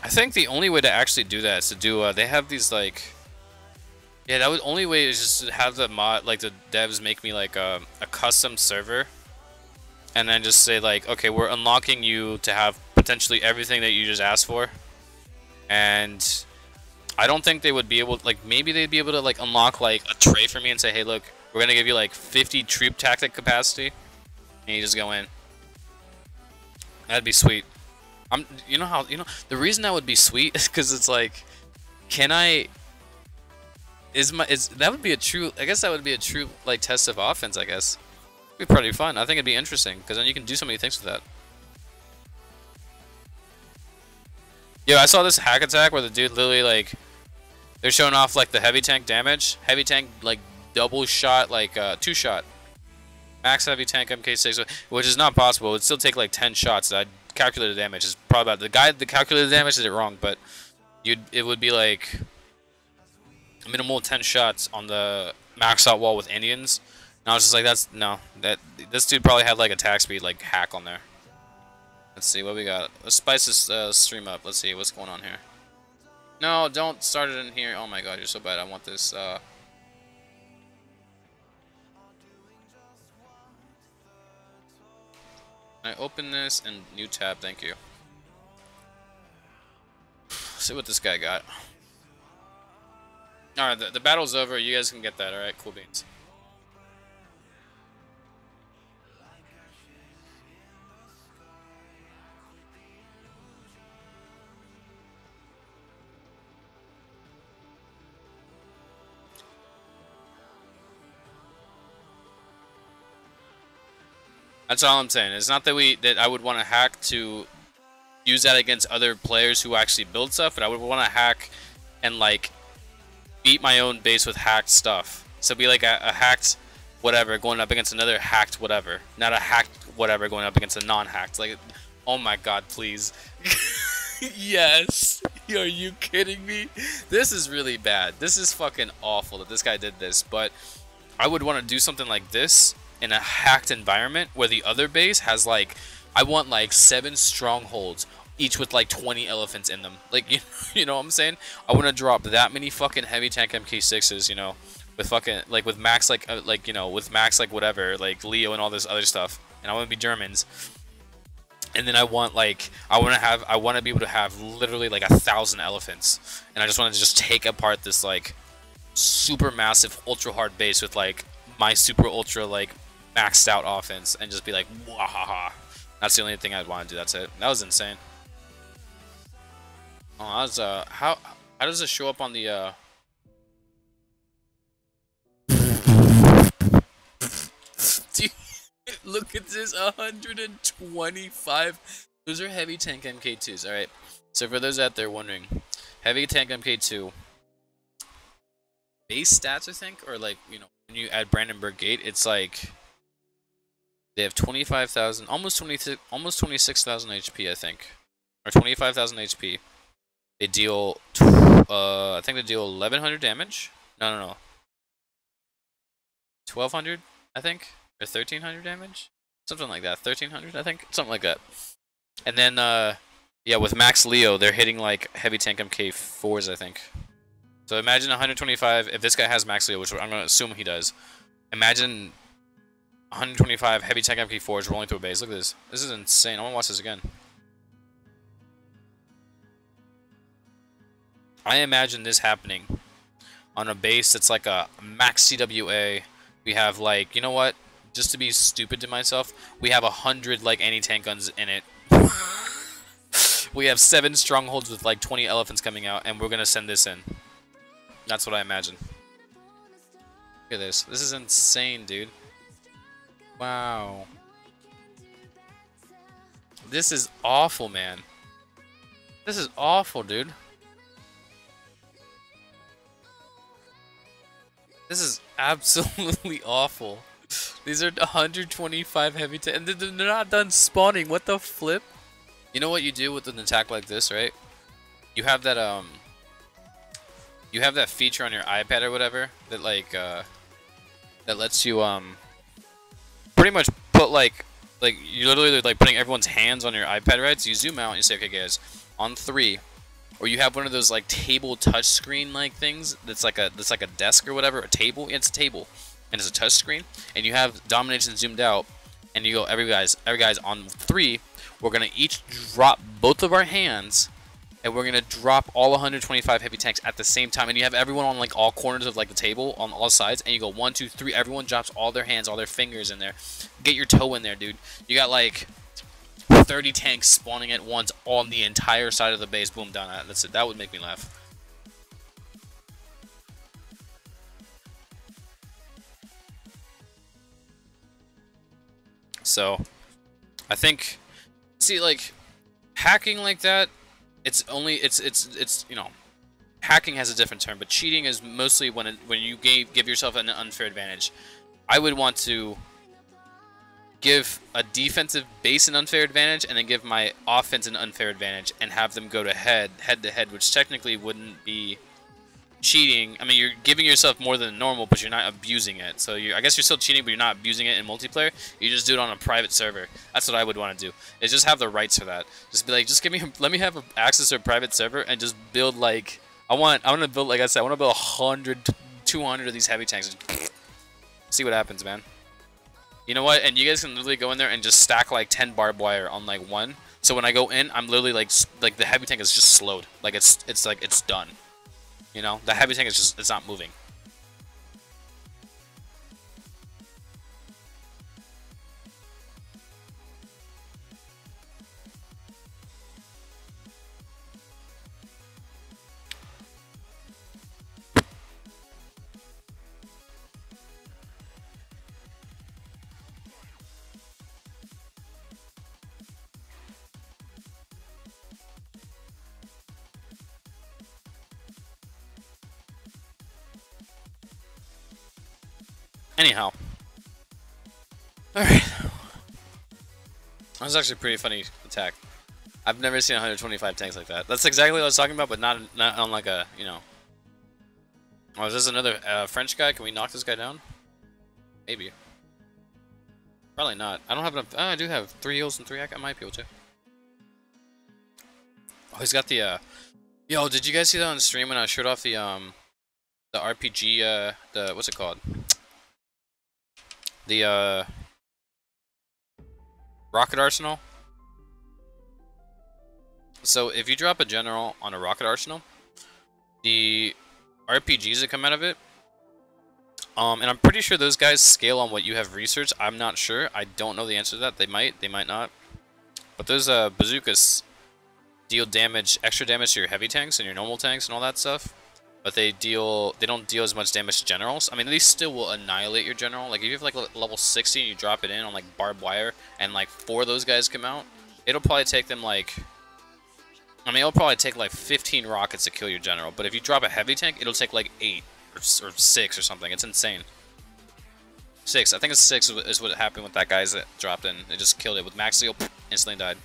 I think the only way to actually do that is to do, they have these, like... Yeah, that would only way is just to have the mod, like the devs make me like a custom server, and then just say like, okay, we're unlocking you to have potentially everything that you just asked for, and I don't think they would be able, like maybe they'd be able to like unlock like a tray for me and say, hey, look, we're gonna give you like 50 troop tactic capacity, and you just go in. That'd be sweet. You know how, the reason that would be sweet is because it's like, can I? That would be a true? I guess that would be a true like test of offense. I guess it'd be pretty fun. I think it'd be interesting because then you can do so many things with that. Yo, I saw this hack attack where the dude literally like they're showing off like the heavy tank damage. Heavy tank like double shot, like 2-shot. Max heavy tank MK6, which is not possible. It would still take like 10 shots. I calculated damage is probably about the guy that calculated damage did it wrong, but it would be like minimal 10 shots on the max out wall with Indians. And I was just like, this dude probably had like attack speed like hack on there. Let's see what we got. Let's spice this stream up. Let's see what's going on here. No, don't start it in here. Oh my god, you're so bad. I want this I open this and new tab, thank you. Let's see what this guy got. Alright, the battle's over. You guys can get that. Alright, cool beans. That's all I'm saying. It's not that I would want to hack to use that against other players who actually build stuff, but I would want to hack and like beat my own base with hacked stuff. So be like a hacked whatever going up against another hacked whatever, not a hacked whatever going up against a non-hacked. Like, oh my god, please. Yes. Are you kidding me? This is really bad. This is fucking awful that this guy did this, but I would want to do something like this in a hacked environment where the other base has like, I want like 7 strongholds, each with like 20 elephants in them. Like, you know what I'm saying? I want to drop that many fucking heavy tank MK6s, you know, with fucking like with max like with max like whatever, like Leo and all this other stuff. And I want to be Germans. And then I want to be able to have literally like 1,000 elephants. And I just want to just take apart this like super massive ultra hard base with like my super ultra like maxed out offense and just be like, wahaha. That's the only thing I'd want to do. That's it. That was insane. Oh, that was how does it show up on the Dude, look at this, 125. Those are heavy tank MK2s. All right. So for those out there wondering, heavy tank MK2 base stats, I think, or like, you know, when you add Brandenburg Gate, it's like they have 25,000, almost 26,000 HP, I think, or 25,000 HP. They deal, I think they deal 1,100 damage. No. 1,200, I think, or 1,300 damage, something like that. 1,300, I think, something like that. And then, yeah, with Max Leo, they're hitting like heavy tank MK4s, I think. So imagine 125. If this guy has Max Leo, which I'm gonna assume he does, imagine 125 heavy tank MK4s rolling through a base. Look at this. This is insane. I want to watch this again. I imagine this happening on a base that's like a max CWA. We have like, you know what? Just to be stupid to myself, we have 100 like anti-tank guns in it. We have 7 strongholds with like 20 elephants coming out, and we're gonna send this in. That's what I imagine. Look at this. This is insane, dude. Wow. This is awful, man. This is awful, dude. This is absolutely awful. These are 125 heavy tank, and they're not done spawning. What the flip? You know what you do with an attack like this, right? You have that feature on your iPad or whatever that like that lets you pretty much put like you're literally like putting everyone's hands on your iPad, right? So you zoom out and you say, okay guys, on 3 or you have one of those like table touchscreen like things that's like a desk or whatever, a table. Yeah, it's a table, and it's a touchscreen, and you have DomiNations zoomed out, and you go every guys on 3. We're gonna each drop both of our hands, and we're gonna drop all 125 heavy tanks at the same time, and you have everyone on like all corners of like the table on all sides, and you go 1, 2, 3. Everyone drops all their hands, all their fingers in there. Get your toe in there, dude. You got like 30 tanks spawning at once on the entire side of the base. Boom, down. That's it. That would make me laugh. So, I think, see, like, hacking like that, it's you know, hacking has a different term, but cheating is mostly when you give yourself an unfair advantage. I would want to give a defensive base an unfair advantage, and then give my offense an unfair advantage, and have them go to head to head, which technically wouldn't be cheating. I mean, you're giving yourself more than normal, but you're not abusing it. So I guess you're still cheating, but you're not abusing it in multiplayer. You just do it on a private server. That's what I would want to do. Is just have the rights for that. Just be like, let me have access to a private server and just build like I want to build, like I said, I want to build 100, 200 of these heavy tanks. And see what happens, man. You know what? And you guys can literally go in there and just stack like 10 barbed wire on like one. So when I go in, I'm literally like the heavy tank is just slowed. Like it's done. You know, the heavy tank is just, it's not moving. Anyhow. Alright. That was actually a pretty funny attack. I've never seen 125 tanks like that. That's exactly what I was talking about, but not on like a, you know. Oh, is this another French guy? Can we knock this guy down? Maybe. Probably not. I don't have enough. I do have 3 heals and 3 I might be able to. Oh, he's got the Yo, did you guys see that on the stream when I showed off the RPG the what's it called? The rocket arsenal? So if you drop a general on a rocket arsenal, the RPGs that come out of it, and I'm pretty sure those guys scale on what you have researched. I'm not sure. I don't know the answer to that. They might not. But those bazookas deal damage, extra damage to your heavy tanks and your normal tanks and all that stuff. But they don't deal as much damage to generals. I mean, they still will annihilate your general. Like if you have like level 60 and you drop it in on like barbed wire, and like 4 of those guys come out, it'll probably take them like, I mean, it'll probably take like 15 rockets to kill your general. But if you drop a heavy tank, it'll take like 8 or 6 or something. It's insane. 6. I think it's 6 is what happened with that guy that dropped in. It just killed it with max seal, instantly died.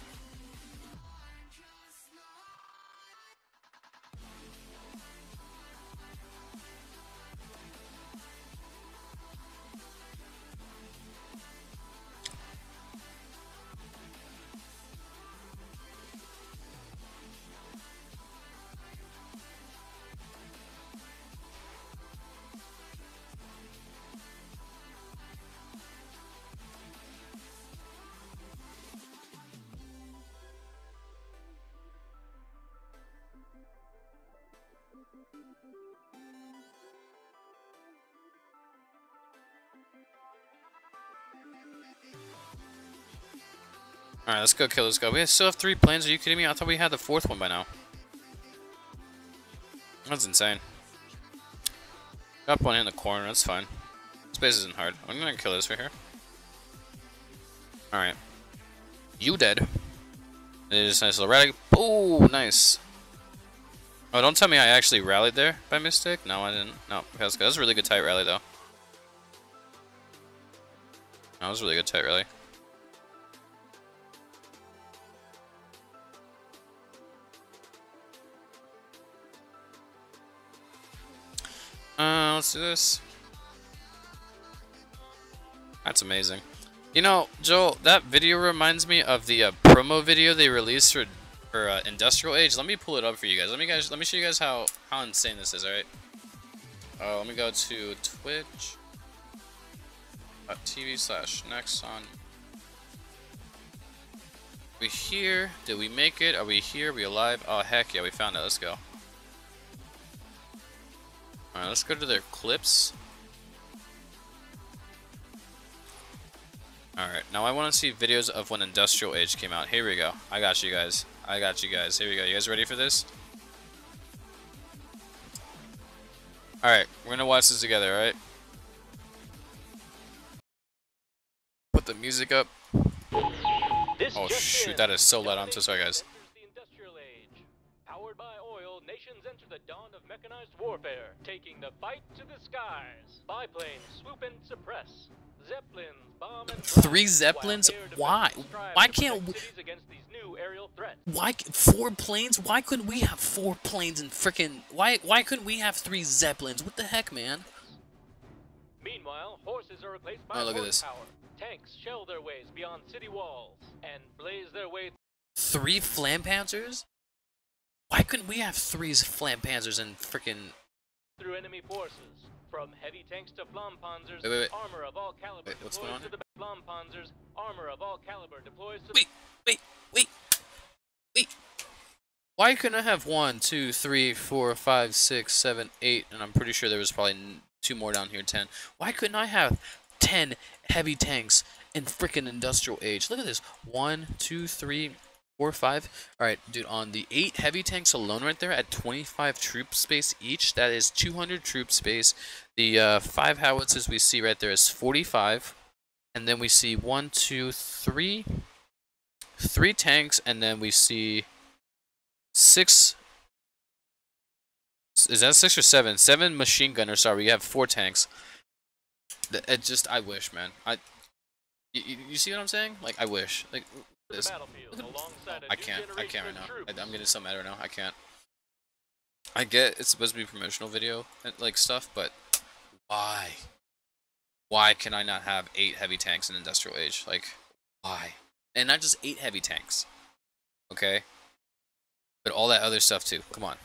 Alright, let's go kill this guy. We still have 3 planes. Are you kidding me? I thought we had the 4th one by now. That's insane. Got one in the corner. That's fine. Space isn't hard. I'm gonna kill this right here. Alright. You dead. It is a nice little rally. Oh, nice. Oh, don't tell me I actually rallied there by mistake. No, I didn't. No, that was good. That was a really good tight rally, though. That was a really good tight rally. Let's do this. That's amazing. You know, Joel, that video reminds me of the promo video they released for for industrial age. Let me pull it up for you guys. Let me show you guys how insane this is. All right. Let me go to twitch.tv/Nexon. We here? Did we make it? Are we here? Are we alive? Oh heck yeah, we found it. Let's go. Alright, let's go to their clips. Alright, now I want to see videos of when Industrial Age came out. Here we go. I got you guys. I got you guys. Here we go. You guys ready for this? Alright, we're gonna watch this together, alright? Put the music up. Oh shoot, that is so loud. I'm so sorry, guys.
The industrial age. Powered by oil, nations enter the dawn of mechanized warfare, taking the fight to the skies. Biplanes swoop and suppress. Zeppelins bomb and blast,
3 Zeppelins? Why? Why can't we?
Against these new aerial threats.
Why 4 planes? Why couldn't we have 4 planes and frickin' why couldn't we have 3 Zeppelins? What the heck, man?
Meanwhile, horses are replaced by
look at this.
horsepower. Tanks shell their ways beyond city walls and blaze their way
3 Flampanzers? Why couldn't we have 3 Flampanzers and frickin'
through enemy forces. From heavy tanks to Flampanzers,
Wait.
armor of all caliber
What's going
deploys
on
to the Flampanzers, armor of all caliber deploys to
Wait. Why couldn't I have 1, 2, 3, 4, 5, 6, 7, 8, and I'm pretty sure there was probably 2 more down here, 10. Why couldn't I have 10 heavy tanks in frickin' Industrial Age? Look at this. 1, 2, 3, 4, 5. Alright, dude, on the 8 heavy tanks alone right there at 25 troop space each, that is 200 troop space. The 5 howitzers we see right there is 45. And then we see 1, 2, 3 tanks, and then we see 6. Is that 6 or 7? 7 machine gunners. Sorry, we have 4 tanks. It just, I wish, man. You see what I'm saying? Like, I wish. Like, this. I can't right now. I'm getting so mad right now. I can't. I get it's supposed to be a promotional video and like stuff, but why? Why can I not have 8 heavy tanks in Industrial Age? Like, why? And not just 8 heavy tanks. Okay? But all that other stuff too. Come on.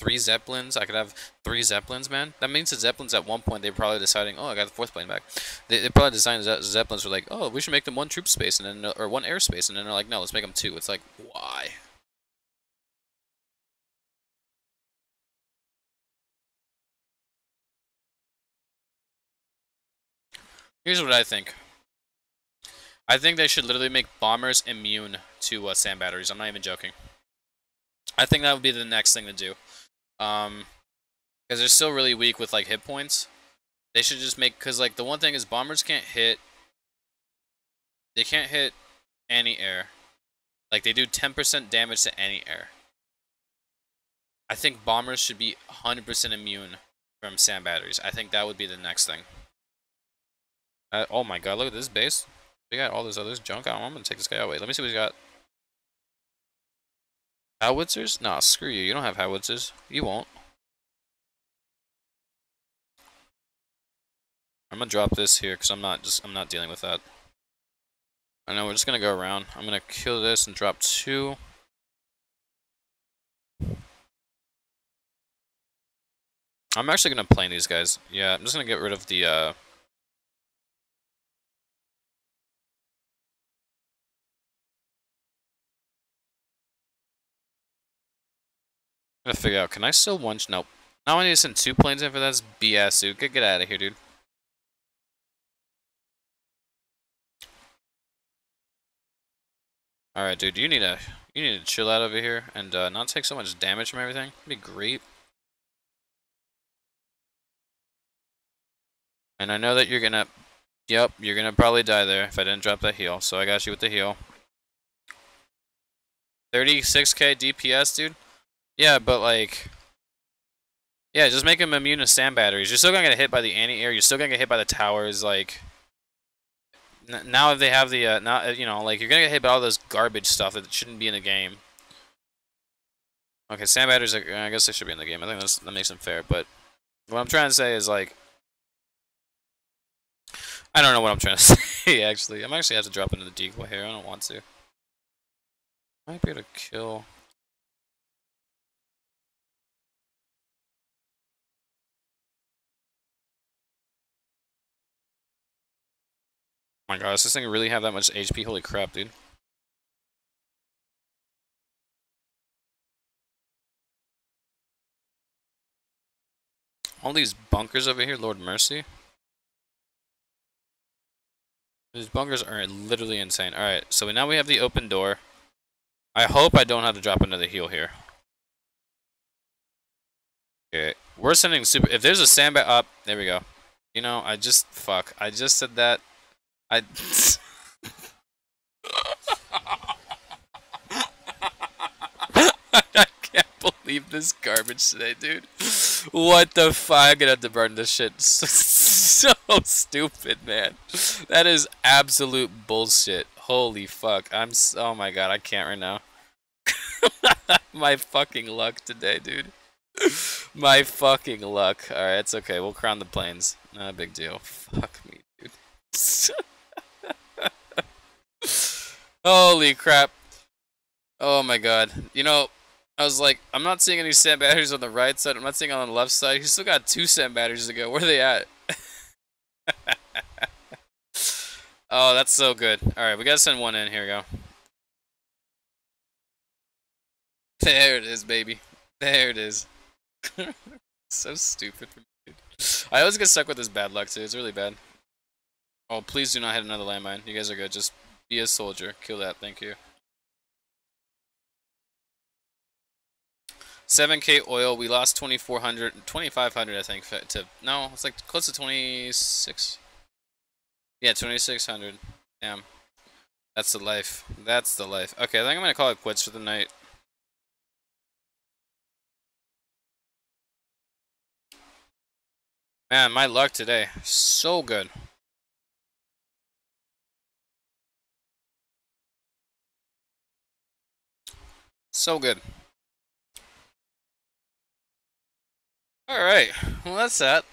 3 Zeppelins? I could have 3 Zeppelins, man? That means the Zeppelins at one point, they're probably deciding, oh, I got the 4th plane back. They probably designed Zeppelins were like, oh, we should make them 1 troop space, and then, or 1 airspace, and then they're like, no, let's make them 2. It's like, why? Here's what I think. I think they should literally make bombers immune to sand batteries. I'm not even joking. I think that would be the next thing to do. Because they're still really weak with like hit points. They should just make, because like the one thing is bombers can't hit. They can't hit any air. Like they do 10% damage to any air. I think bombers should be 100% immune from sand batteries. I think that would be the next thing. Oh my god, look at this base. We got all this other junk. I'm gonna take this guy out. Wait, let me see what he's got. Howitzers? Nah, screw you. You don't have howitzers. You won't. I'm gonna drop this here because I'm not dealing with that. I know we're just gonna go around. I'm gonna kill this and drop 2. I'm actually gonna plane these guys. Yeah, I'm just gonna get rid of the I'm gonna figure out, can I still nope. Now I need to send 2 planes in for that's BS, dude. Get out of here, dude. Alright, dude, you need to chill out over here and not take so much damage from everything. That'd be great. And I know that you're gonna, yep, you're gonna probably die there if I didn't drop that heal. So I got you with the heal. 36k DPS, dude. Yeah, but like, yeah, just make them immune to sand batteries. You're still gonna get hit by the anti-air. You're still gonna get hit by the towers. Like, now if they have the, now you know, like you're gonna get hit by all this garbage stuff that shouldn't be in the game. Okay, sand batteries. I guess they should be in the game. I think that makes them fair. But what I'm trying to say is like, I don't know what I'm trying to say. Actually, I'm actually have to drop into the decoy here. I don't want to. Might be able to kill. Oh my god, does this thing really have that much HP? Holy crap, dude. All these bunkers over here, Lord mercy. These bunkers are literally insane. Alright, so now we have the open door. I hope I don't have to drop another heal here. Okay, we're sending super. If there's a sandbag up, there we go. You know, I just said that. I I can't believe this garbage today, dude. What the fuck? I'm gonna have to burn this shit. So stupid, man. That is absolute bullshit. Holy fuck. Oh my god, I can't right now. My fucking luck today, dude. My fucking luck. Alright, it's okay. We'll crown the planes. Not a big deal. Fuck me, dude. Holy crap. Oh my god. You know, I was like, I'm not seeing any sand batteries on the right side. I'm not seeing on the left side. He's still got 2 sand batteries to go. Where are they at? Oh, that's so good. Alright, we gotta send one in. Here we go. There it is, baby. There it is. So stupid for me, dude. I always get stuck with this bad luck, too. It's really bad. Oh, please do not hit another landmine. You guys are good. Just be a soldier. Kill that. Thank you. 7K oil. We lost 2,400, 2,500, I think. No, it's like close to 26. Yeah, 2,600. Damn. That's the life. That's the life. Okay, I think I'm gonna call it quits for the night. Man, my luck today. So good. So good. Alright. Well, that's that.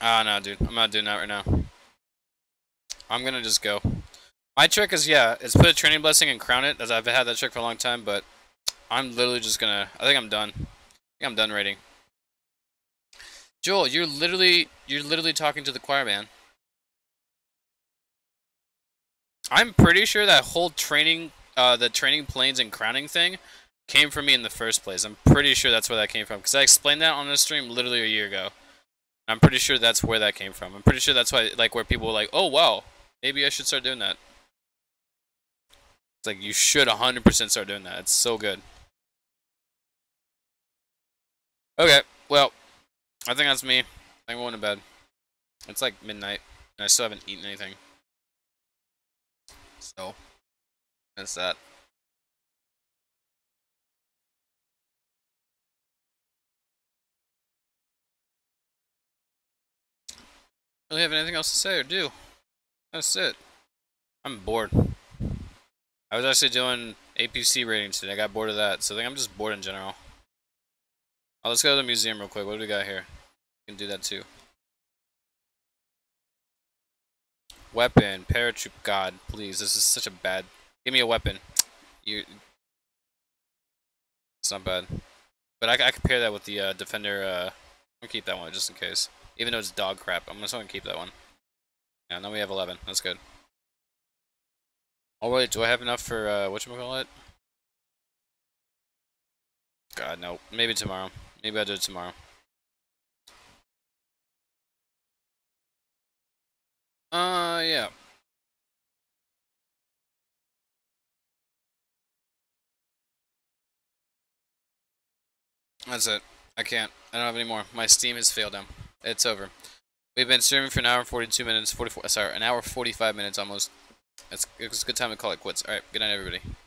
Ah, no, dude. I'm not doing that right now. I'm gonna just go. My trick is, yeah, is put a training blessing and crown it, as I've had that trick for a long time, but I'm literally just gonna... I think I'm done. I think I'm done raiding. Joel, you're literally talking to the choir, man. I'm pretty sure that whole training, the training planes and crowning thing came from me in the first place. I'm pretty sure that's where that came from, because I explained that on the stream literally a year ago. I'm pretty sure that's where that came from. I'm pretty sure that's why, like, where people were like, oh, wow, maybe I should start doing that. It's like, you should 100% start doing that. It's so good. Okay, well, I think that's me. I think I'm going to bed. It's like midnight, and I still haven't eaten anything. So, that's that. Really have anything else to say or do? That's it. I'm bored. I was actually doing APC ratings today. I got bored of that, so I think I'm just bored in general. Oh, let's go to the museum real quick. What do we got here? We can do that too. Weapon, paratroop, god, please. This is such a bad. Give me a weapon. It's not bad, but I can pair that with the defender. I'm gonna keep that one just in case, even though it's dog crap. I'm just gonna keep that one. Yeah, now we have 11. That's good. Oh wait, do I have enough for whatchamacallit? God, no. Maybe tomorrow. Maybe I'll do it tomorrow. Yeah. That's it. I can't. I don't have any more. My Steam has failed now. It's over. We've been streaming for an hour and 42 minutes. 44. Sorry, an hour 45 minutes almost. It's a good time to call it quits. All right. Good night, everybody.